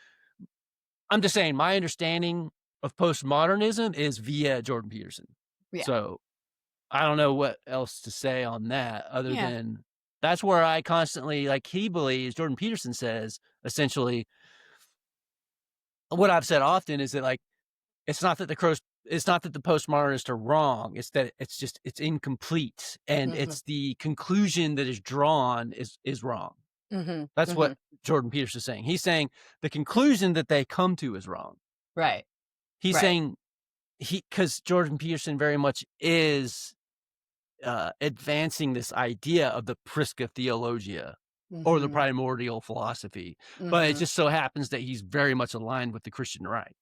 I'm just saying my understanding of postmodernism is via Jordan Peterson. Yeah. So I don't know what else to say on that other Yeah. than that's where I constantly, like, he believes, Jordan Peterson says, essentially, what I've said often is that, like, it's not that the postmodernists are wrong. It's that it's incomplete, and Mhm. it's the conclusion that is drawn is wrong. Mhm. That's what Mhm. Jordan Peterson is saying. He's saying the conclusion that they come to is wrong. Right. He's Right. saying because Jordan Peterson very much is, advancing this idea of the Prisca Theologia or the Mhm. primordial philosophy, but it Mhm. just so happens that he's very much aligned with the Christian right.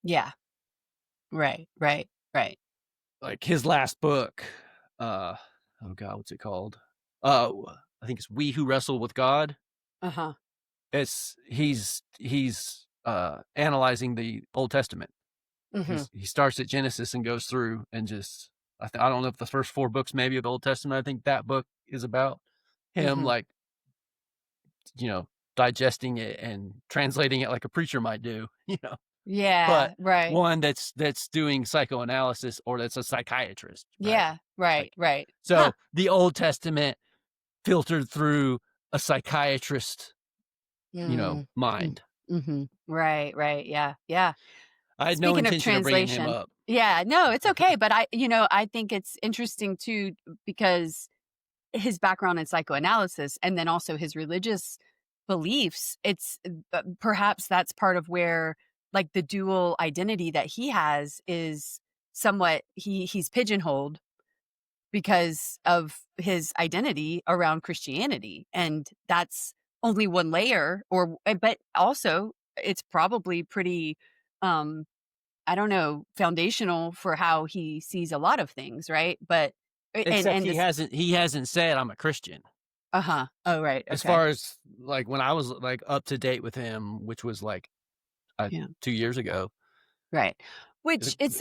Yeah. Right. Right. Right. Like, his last book, uh, oh god, what's it called? I think it's We Who Wrestle with God. Uh-huh. He's analyzing the Old Testament. Mhm. He starts at Genesis and goes through and just, I don't know if the first 4 books maybe of the Old Testament, I think that book is about him, Mhm. like, digesting it and translating it like a preacher might do, but Yeah. Right. one that's doing psychoanalysis, or that's a psychiatrist, right? Yeah. Right. Like, Right. Huh. so the Old Testament filtered through a psychiatrist, Mm. Mm. mind. Mhm. Right. Right. Yeah. Yeah. I had no Speaking of intention of bringing him translation, up. yeah, no, it's okay, but I think it's interesting too because his background in psychoanalysis and then also his religious beliefs, it's perhaps that's part of where like the dual identity that he has is somewhat he's pigeonholed because of his identity around Christianity, and that's only one layer, but also it's probably pretty, um, I don't know, foundational for how he sees a lot of things, right? But except and this he hasn't said I'm a Christian. uh-huh. Oh, right, As okay. far as, like, when I was, like, up to date with him, which was, like, Yeah. 2 years ago. Right. Which it's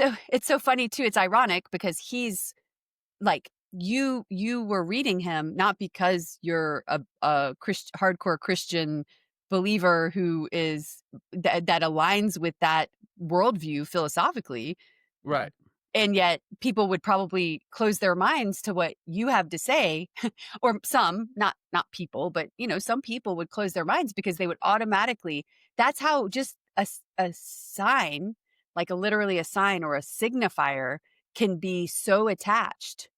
so funny too, it's ironic because he's like, you were reading him not because you're a hardcore Christian believer who is that aligns with that worldview philosophically, Right. and yet people would probably close their minds to what you have to say, or some, not people, but, some people would close their minds because they would automatically that's how just a sign, like literally a sign or a signifier can be so attached.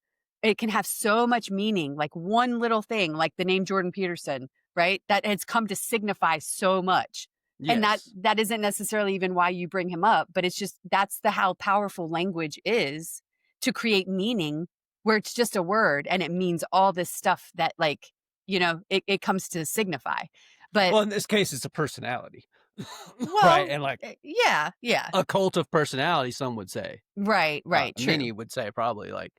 It can have so much meaning, like one little thing, like the name Jordan Peterson, right? That has come to signify so much. And that Yes. that isn't necessarily even why you bring him up, but it's just that's the how powerful language is to create meaning, where it's just a word and it means all this stuff that, like, it comes to signify. But Well, in this case, it's a personality, right? well, And, like, yeah, yeah. a cult of personality, some would say. Right, right, true. Many would say probably, like,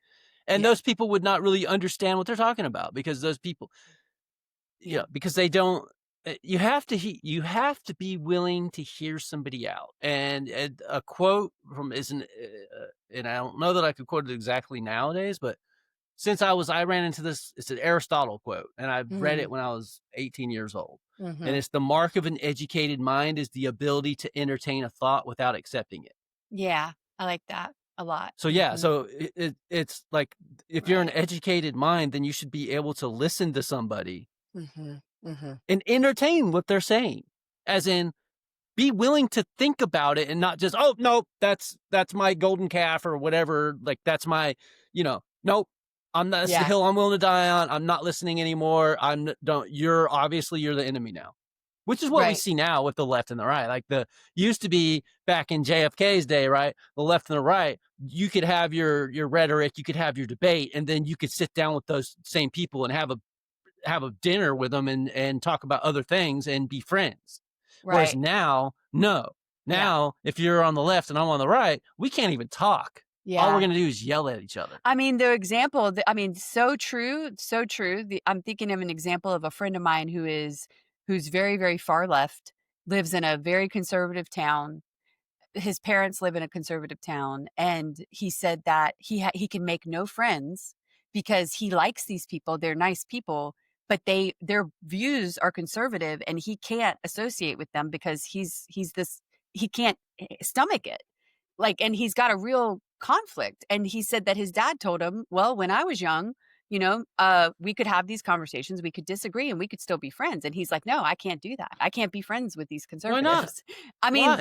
and Yeah, those people would not really understand what they're talking about because those people, yeah. because they don't. You have to be willing to hear somebody out. And a quote from isn't, and I don't know that I could quote it exactly nowadays, but since I ran into this, it's an Aristotle quote, and I read Mm, it when I was 18 years old. And mhm. it's the mark of an educated mind is the ability to entertain a thought without accepting it. Yeah, I like that a lot. So yeah, Mhm. so it's like if you're an Right. educated mind, then you should be able to listen to somebody Mhm, mhm. and entertain what they're saying. As in, be willing to think about it and not just, oh no, that's my golden calf or whatever. Like that's my, nope. I'm not, that's the Yeah, hill I'm willing to die on. I'm not listening anymore. You're the enemy now. Which is what we right, see now with the left and the right. Like used to be back in JFK's day, right? The left and the right, you could have your rhetoric, you could have your debate, and then you could sit down with those same people and have a dinner with them and talk about other things and be friends. Whereas right. now, no. Yeah, Now, if you're on the left and I'm on the right, we can't even talk. All we're yeah. going to do is yell at each other. I mean, the example I mean, so true, so true. I'm thinking of an example of a friend of mine who's very, very far left, lives in a very conservative town. His parents live in a conservative town, and he said that he can make no friends because he likes these people, they're nice people, but their views are conservative, and he can't associate with them because he's this he can't stomach it. Like, and he's got a real conflict, and he said that his dad told him, "Well, when I was young, we could have these conversations, we could disagree, and we could still be friends." And he's like, "No, I can't do that. I can't be friends with these Why not? conservatives." I mean, Why?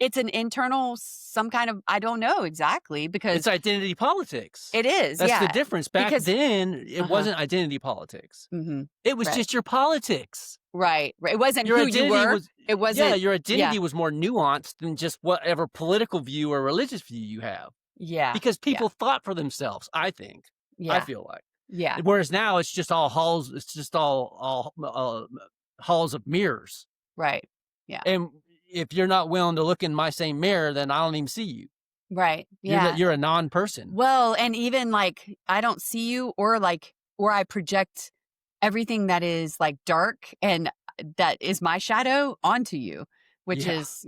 it's an internal some kind of I don't know exactly It's because identity politics. it is, That's the yeah. difference. Back Because then, it uh-huh. wasn't identity politics. Mhm. It was Right. just your politics. Right, right. It wasn't Your who you identity were. was It Yeah, wasn't your yeah. identity was more nuanced than just whatever political view or religious view you have. Yeah. Because Yeah. people thought for themselves, I think. I Yeah. feel like. Yeah. Whereas now it's just all halls, it's just all halls of mirrors. Right. Yeah. And if you're not willing to look in my same mirror, then I don't even see you. Right. Yeah. You're a non-person. Well, and even, like, I don't see you, or I project everything that is, like, dark and that is my shadow onto you, which Yeah. is,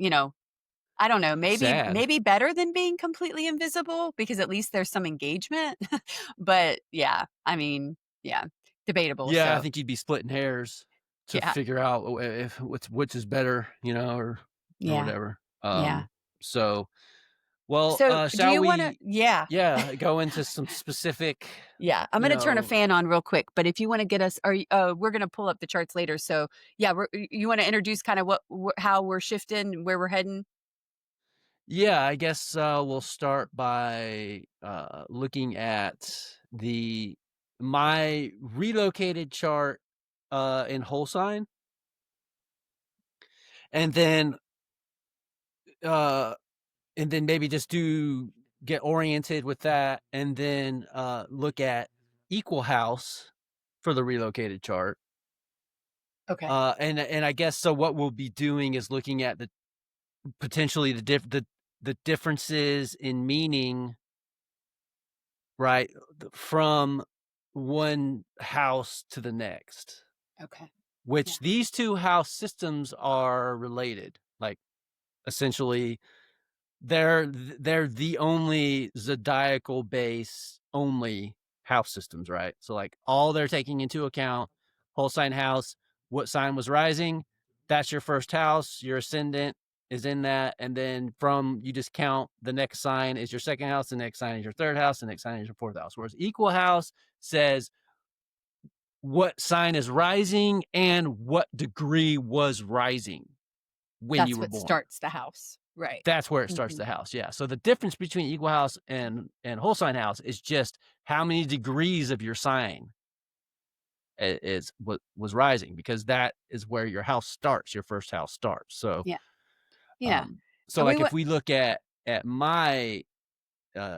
I don't know, Sad. maybe better than being completely invisible because at least there's some engagement. But yeah, I mean, yeah, debatable. Yeah, I So, think you'd be splitting hairs to yeah, figure out if which is better, or yeah, whatever. yeah. So, well, So, do shall you wanna we, yeah, yeah, go into some specific, yeah, I'm you gonna turn a know, fan on real quick, but if you wanna get us we're gonna pull up the charts later, so, yeah, you wanna introduce kinda how we're shifting, where we're heading? yeah, I guess we'll start by looking at the my relocated chart in whole sign, and then uh and then maybe just do get oriented with that, and then look at equal house for the relocated chart. Okay. And I guess so. What we'll be doing is looking at the potentially the differences in meaning, right, from one house to the next, Okay. Yeah. which these two house systems are related. Like essentially, they're the only zodiacal base only house systems, right? So like all they're taking into account, whole sign house, what sign was rising, that's your first house, your ascendant is in that, and then from you just count the next sign is your second house, the next sign is your third house, the next sign is your fourth house. Whereas equal house says what sign is rising and what degree was rising when you That's were what born. starts the house. Right. That's where it starts Mhm. the house, yeah. So the difference between equal house and whole sign house is just how many degrees of your sign is what was rising, because that is where your house starts, your first house starts. So, Yeah. Yeah. um, so And we like went if we look at my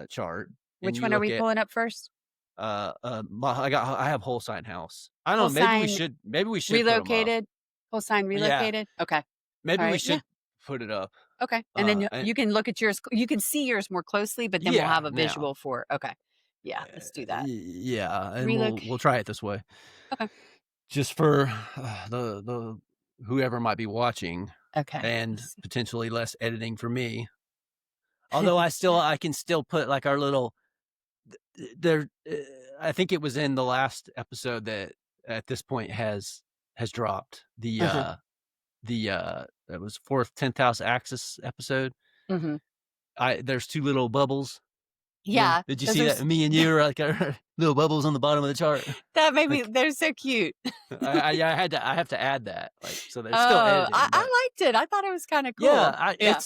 chart and which you one are look we at pulling up first? I have whole sign house. I don't Whole know, sign maybe we should put them up. relocated? Whole sign Yeah, relocated? Okay. maybe we Alright. Yeah. should put it up. Okay. And then And you can look at yours you can see yours more closely, but then we'll yeah, have a now. visual for okay. Yeah, let's do that. Yeah, and we'll Relocate. try it this way, Okay. just for the whoever might be watching, Okay. and Let's see. potentially less editing for me. Although I can still put like our little there. I think it was in the last episode that at this point has dropped Uh-huh. it was fourth 10th house axis episode. Mhm. I There's two little bubbles. Yeah, Yeah, did you those see are that? Me and you are like our little bubbles on the bottom of the chart. that made me Like they're so cute. I have to add that, like, so they're still Oh, editing, but I liked it. I thought it was kinda yeah, cool. Yeah.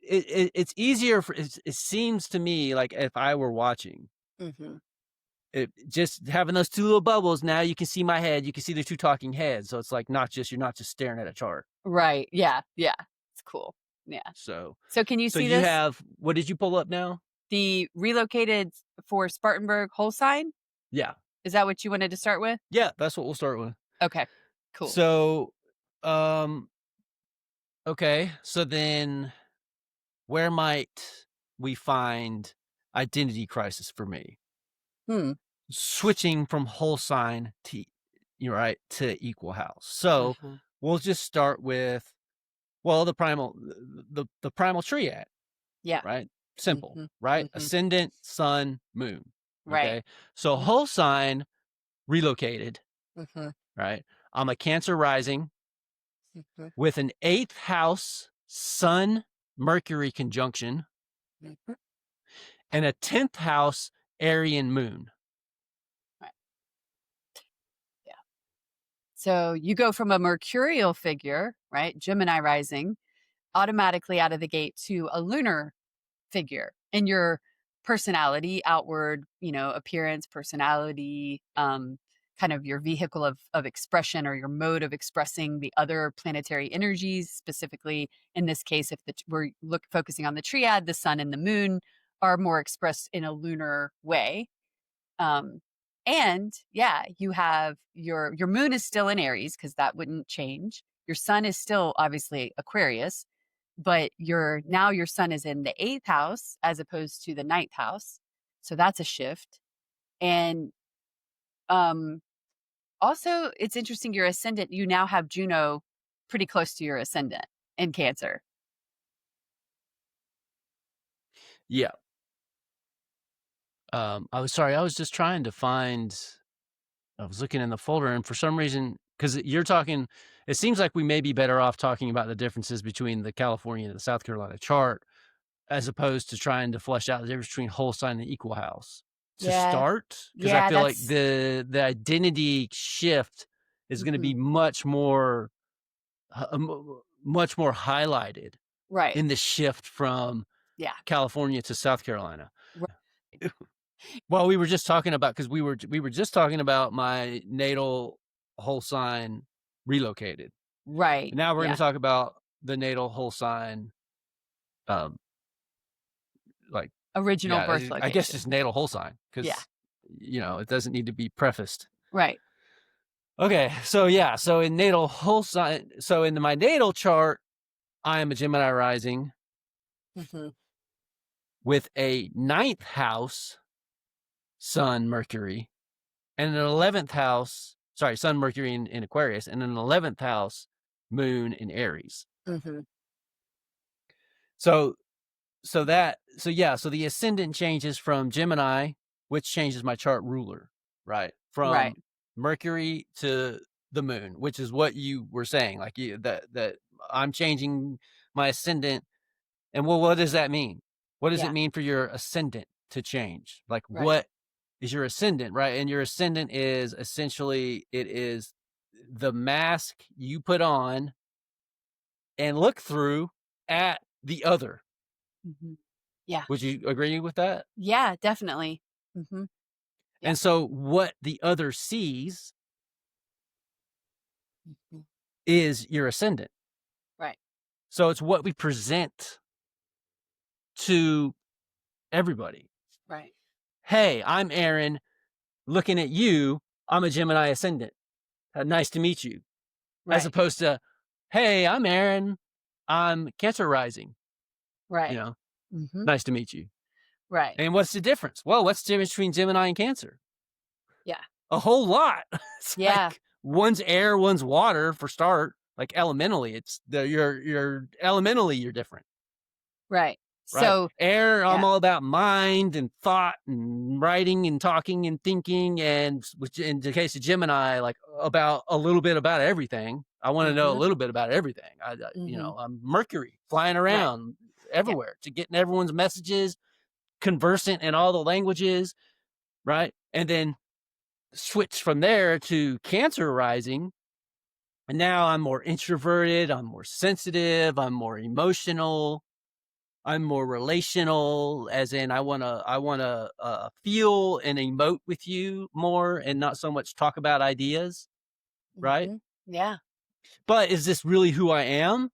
it's easier for it seems to me like if I were watching, Mhm. it just having those two little bubbles, now you can see my head, you can see the two talking heads, so it's like you're not just staring at a chart. Right. Yeah, yeah. It's cool. Yeah. So So can you so see you this? have what did you pull up now? The relocated for Spartanburg whole sign? Yeah. Is that what you wanted to start with? Yeah, that's what we'll start with. Okay. Cool. So, um, okay, so then where might we find identity crisis for me? Hmm. Switching from whole sign to you're right, to equal house. So, Uh-huh. we'll just start with, well, the primal triad, Yeah. right? Simple, Mhm. right? Mhm. Ascendant, sun, moon, Right. okay? So, Mhm. whole sign relocated, Mhm. right? I'm a Cancer rising Mhm. with an 8th house sun Mercury conjunction Mhm. and a 10th house Aryan moon. Right. Yeah. So you go from a mercurial figure, right? Gemini rising, automatically out of the gate to a lunar figure in your personality, outward, appearance, personality, kind of your vehicle of expression or your mode of expressing the other planetary energies. Specifically, in this case, if we're focusing on the triad, the sun and the moon are more expressed in a lunar way. Um, and yeah, you have your moon is still in Aries because that wouldn't change. Your sun is still obviously Aquarius, but your sun is in the eighth house as opposed to the ninth house. So that's a shift. And um also it's interesting your ascendant, you now have Juno pretty close to your ascendant in Cancer. Yeah. I was sorry, I was just trying to find I was looking in the folder, and for some reason, because you're talking, it seems like we may be better off talking about the differences between the California and the South Carolina chart, as opposed to trying to flesh out the difference between whole sign and equal house to Yeah. start, because I Yeah, feel like that's the identity shift is going to mhm. be much more highlighted Right. in the shift from Yeah. California to South Carolina. Right. Well, we were just talking about, because we were just talking about my natal whole sign relocated. Right. And now we're going Yeah. to talk about the natal whole sign, um, like original Yeah, birth I guess location. just natal whole sign Yeah. because it doesn't need to be prefaced. Right. Okay, so yeah, so in natal whole sign, so in my natal chart, I am a Gemini rising Mhm. with a ninth house Sun Mercury and an 11th house, sorry, Sun Mercury in Aquarius, and an 11th house Moon in Aries. Mhm. So so the ascendant changes from Gemini, which changes my chart ruler, right? Right. From Mercury to the moon, which is what you were saying, like that I'm changing my ascendant. And well, what does that mean? What does it Yeah. mean for your ascendant to change? Like, Right. what is your ascendant, right? And your ascendant is essentially it is the mask you put on and look through at the other. Mhm. Yeah. Would you agree with that? Yeah, definitely. Mhm. Yeah. And so what the other sees Mhm. is your ascendant. Right. So it's what we present to everybody. Right. Hey, I'm Aaron. Looking at you, I'm a Gemini ascendant. Nice to meet you. As Right. opposed to, hey, I'm Aaron. I'm Cancer rising. You Right. know, Mhm. nice to meet you. Right. And what's the difference? Well, what's the difference between Gemini and Cancer? Yeah. A whole lot. It's Yeah. like one's air, one's water for start. Like elementally, you're elementally you're different. Right. Right. So, Air, I'm yeah. all about mind and thought and writing and talking and thinking. And which in the case of Gemini, like about a little bit about everything. I want to know a Mhm. little bit about everything. Mhm. I'm Mercury flying Right. around Yeah. everywhere to getting everyone's messages, conversant in all the languages. Right. And then switch from there to Cancer rising. And now I'm more introverted. I'm more sensitive. I'm more emotional. I'm more relational, as in I wanna feel and emote with you more, and not so much talk about ideas, right? Mhm. Yeah. But is this really who I am?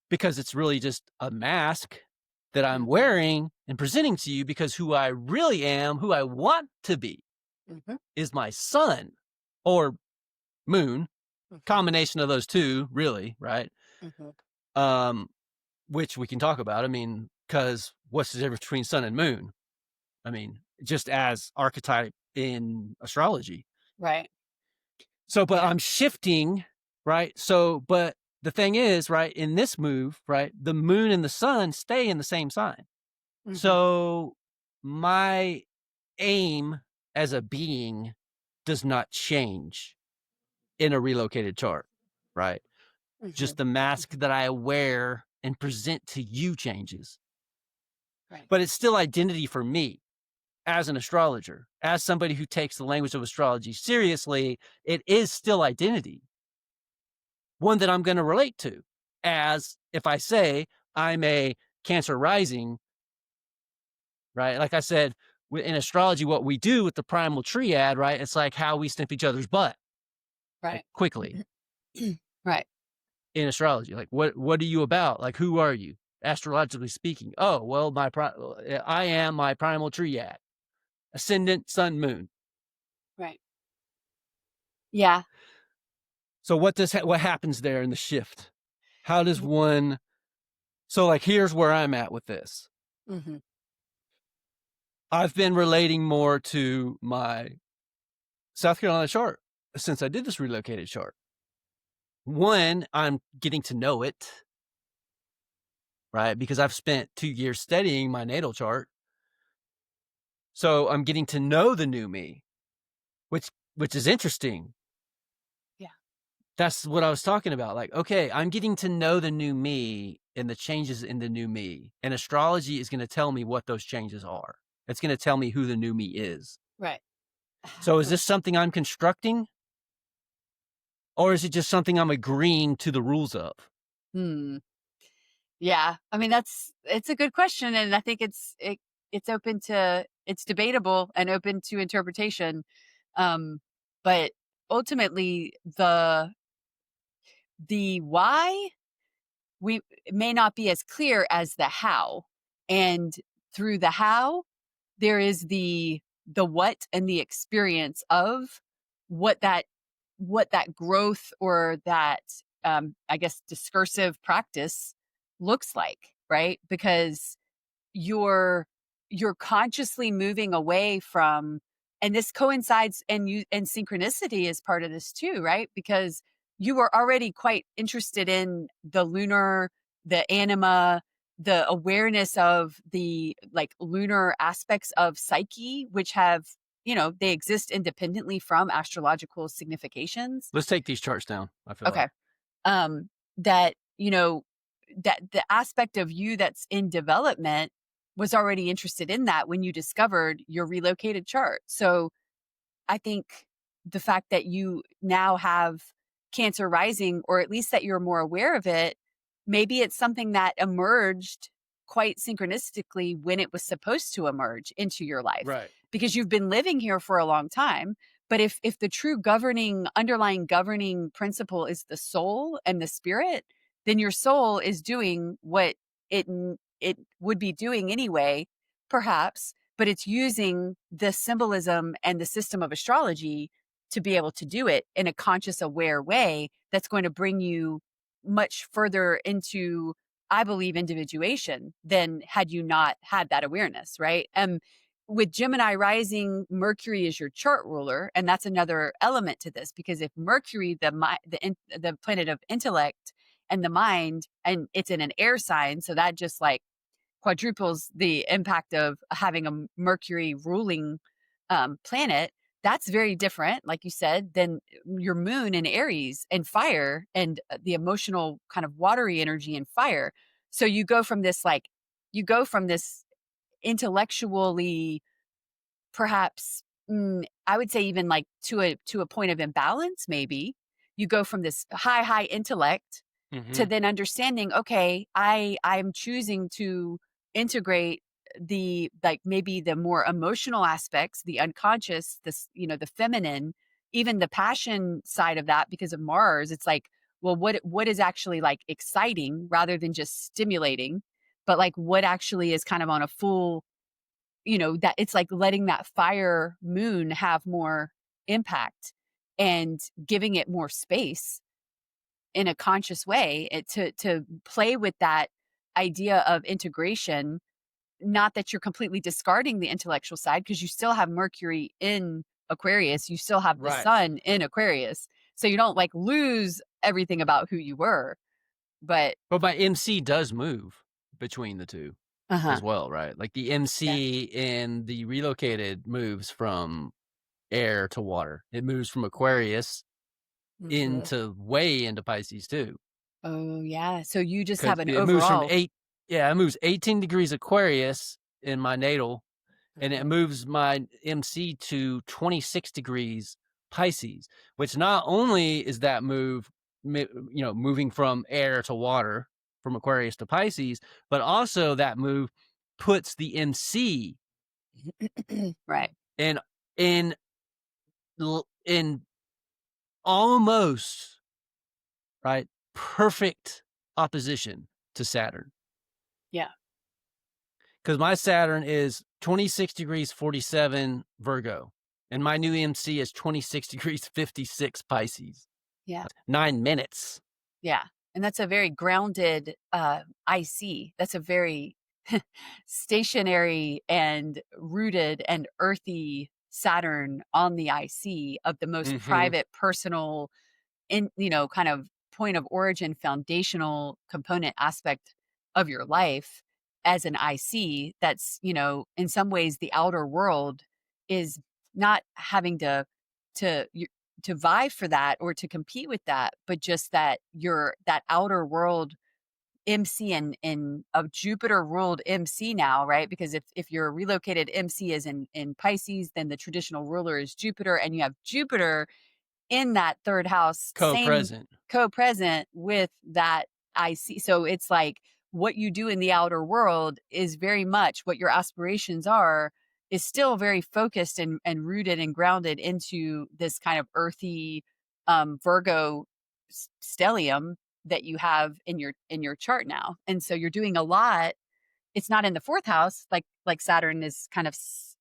Because it's really just a mask that I'm Mhm. wearing and presenting to you. Because who I really am, who I want to be, Mhm. is my sun or moon, Mhm. combination of those two, really, right? Mhm. Um, which we can talk about. I mean, because what's the difference between sun and moon? I mean, just as archetype in astrology. Right. So, but Yeah. I'm shifting, right? So, but the thing is, right, in this move, right, the moon and the sun stay in the same sign. Mhm. So, my aim as a being does not change in a relocated chart, right? Just Mhm. the mask Mhm. that I wear and present to you changes, Right. but it's still identity for me as an astrologer, as somebody who takes the language of astrology seriously. It is still identity, one that I'm going to relate to. As if I say I'm a Cancer rising, right? Like I said, in astrology, what we do with the primal triad, right? It's like how we snip each other's butt, like Right. quickly Right. in astrology. Like, what are you about? Like, who are you? Astrologically speaking. Oh, well, I am my primal triad, ascendant, sun, moon. Right. Yeah. So what happens there in the shift? How does W one So like here's where I'm at with this. Mhm. I've been relating more to my South Carolina chart since I did this relocated chart. One, I'm getting to know it, right? Because I've spent 2 years studying my natal chart. So I'm getting to know the new me, which is interesting. Yeah. That's what I was talking about. Like, okay, I'm getting to know the new me and the changes in the new me. And astrology is going to tell me what those changes are. It's going to tell me who the new me is. Right. So is this something I'm constructing, or is it just something I'm agreeing to the rules of? Hmm. Yeah. I mean, it's a good question, and I think it's open to it's debatable and open to interpretation. Um, but ultimately, the why we may not be as clear as the how, and through the how, there is the what and the experience of what that what that growth or that, I guess, discursive practice looks like, right? Because you're you're consciously moving away from, and this coincides, and synchronicity is part of this too, right? Because you were already quite interested in the lunar, the anima, the awareness of the, like, lunar aspects of psyche, which have, they exist independently from astrological significations. Let's take these charts down, I feel like. Okay. That, that the aspect of you that's in development was already interested in that when you discovered your relocated chart. So I think the fact that you now have Cancer rising, or at least that you're more aware of it, maybe it's something that emerged quite synchronistically when it was supposed to emerge into your life, Right. because you've been living here for a long time. But if the true underlying governing principle is the soul and the spirit, then your soul is doing what it would be doing anyway, perhaps, but it's using the symbolism and the system of astrology to be able to do it in a conscious, aware way that's going to bring you much further into, I believe, individuation than had you not had that awareness, right? With Gemini rising, Mercury is your chart ruler, and that's another element to this, because if Mercury, the planet of intellect and the mind, and it's in an air sign, so that just like quadruples the impact of having a Mercury ruling planet. That's very different, like you said, than your moon in Aries and fire, and the emotional kind of watery energy in fire. So you go from this intellectually, perhaps, I would say, even like to a point of imbalance, maybe. You go from this high intellect to Mhm. then understanding, okay, I'm choosing to integrate the, like, maybe the more emotional aspects, the unconscious, this, the feminine, even the passion side of that because of Mars. It's like, well, what is actually like exciting rather than just stimulating, but like what actually is kind of on a full, that it's like letting that fire moon have more impact and giving it more space in a conscious way, to play with that idea of integration. Not that you're completely discarding the intellectual side, because you still have Mercury in Aquarius, you still have the Right. sun in Aquarius, so you don't like lose everything about who you were. But But my MC does move between the 2 uh-huh. as well, right? Like, the Yeah. MC in the relocated moves from air to water. It moves from Aquarius Mhm. into Pisces too, Oh, yeah, so you just have because an it moves from overall. 8 yeah, it moves 18 degrees Aquarius in my natal, and it Uh-huh. moves my MC to 26 degrees Pisces, which not only is that moving from air to water, from Aquarius to Pisces, but also that move puts the MC Right. in in in almost, right, perfect opposition to Saturn, Yeah. because my Saturn is 26 degrees 47 Virgo, and my new MC is 26 degrees 56 Pisces. Yeah. 9 minutes. Yeah, and that's a very grounded, IC. That's a very stationary and rooted and earthy Saturn on the IC of the most Mhm. private, personal, kind of point of origin, foundational component aspect of your life as an IC. That's, in some ways the outer world is not having to you to vie for that or to compete with that, but just that you're that outer world MC in a Jupiter ruled MC now, right? Because if your relocated MC is in Pisces, then the traditional ruler is Jupiter, and you have Jupiter in that third house, same Co-present. co-present with that IC. So it's like what you do in the outer world is very much what your aspirations are, is still very focused and rooted and grounded into this kind of earthy, Virgo stellium that you have in your chart now. And so you're doing a lot it's not in the 4th house, like Saturn is kind of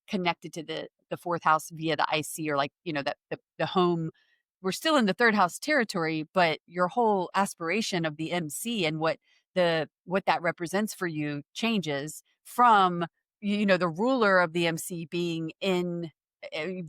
connected to the 4th house via the IC, or like, that the home. We're still in the 3rd house territory, but your whole aspiration of the MC and what that represents for you changes from, the ruler of the MC being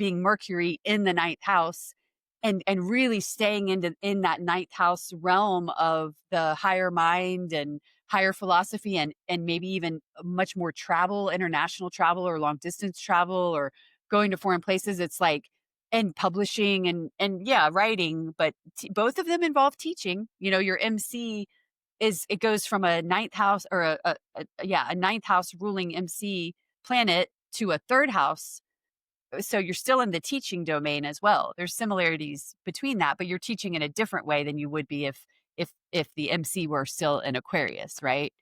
Mercury in the 9th house, and really staying in that 9th house realm of the higher mind and higher philosophy, and maybe even much more travel, international travel or long distance travel, or going to foreign places. It's like, and publishing, and yeah, writing, but both of them involve teaching. Your MC it goes from a 9th house, or a 9th house ruling MC planet to a 3rd house. So you're still in the teaching domain as well. There's similarities between that, but you're teaching in a different way than you would be if the MC were still in Aquarius, right?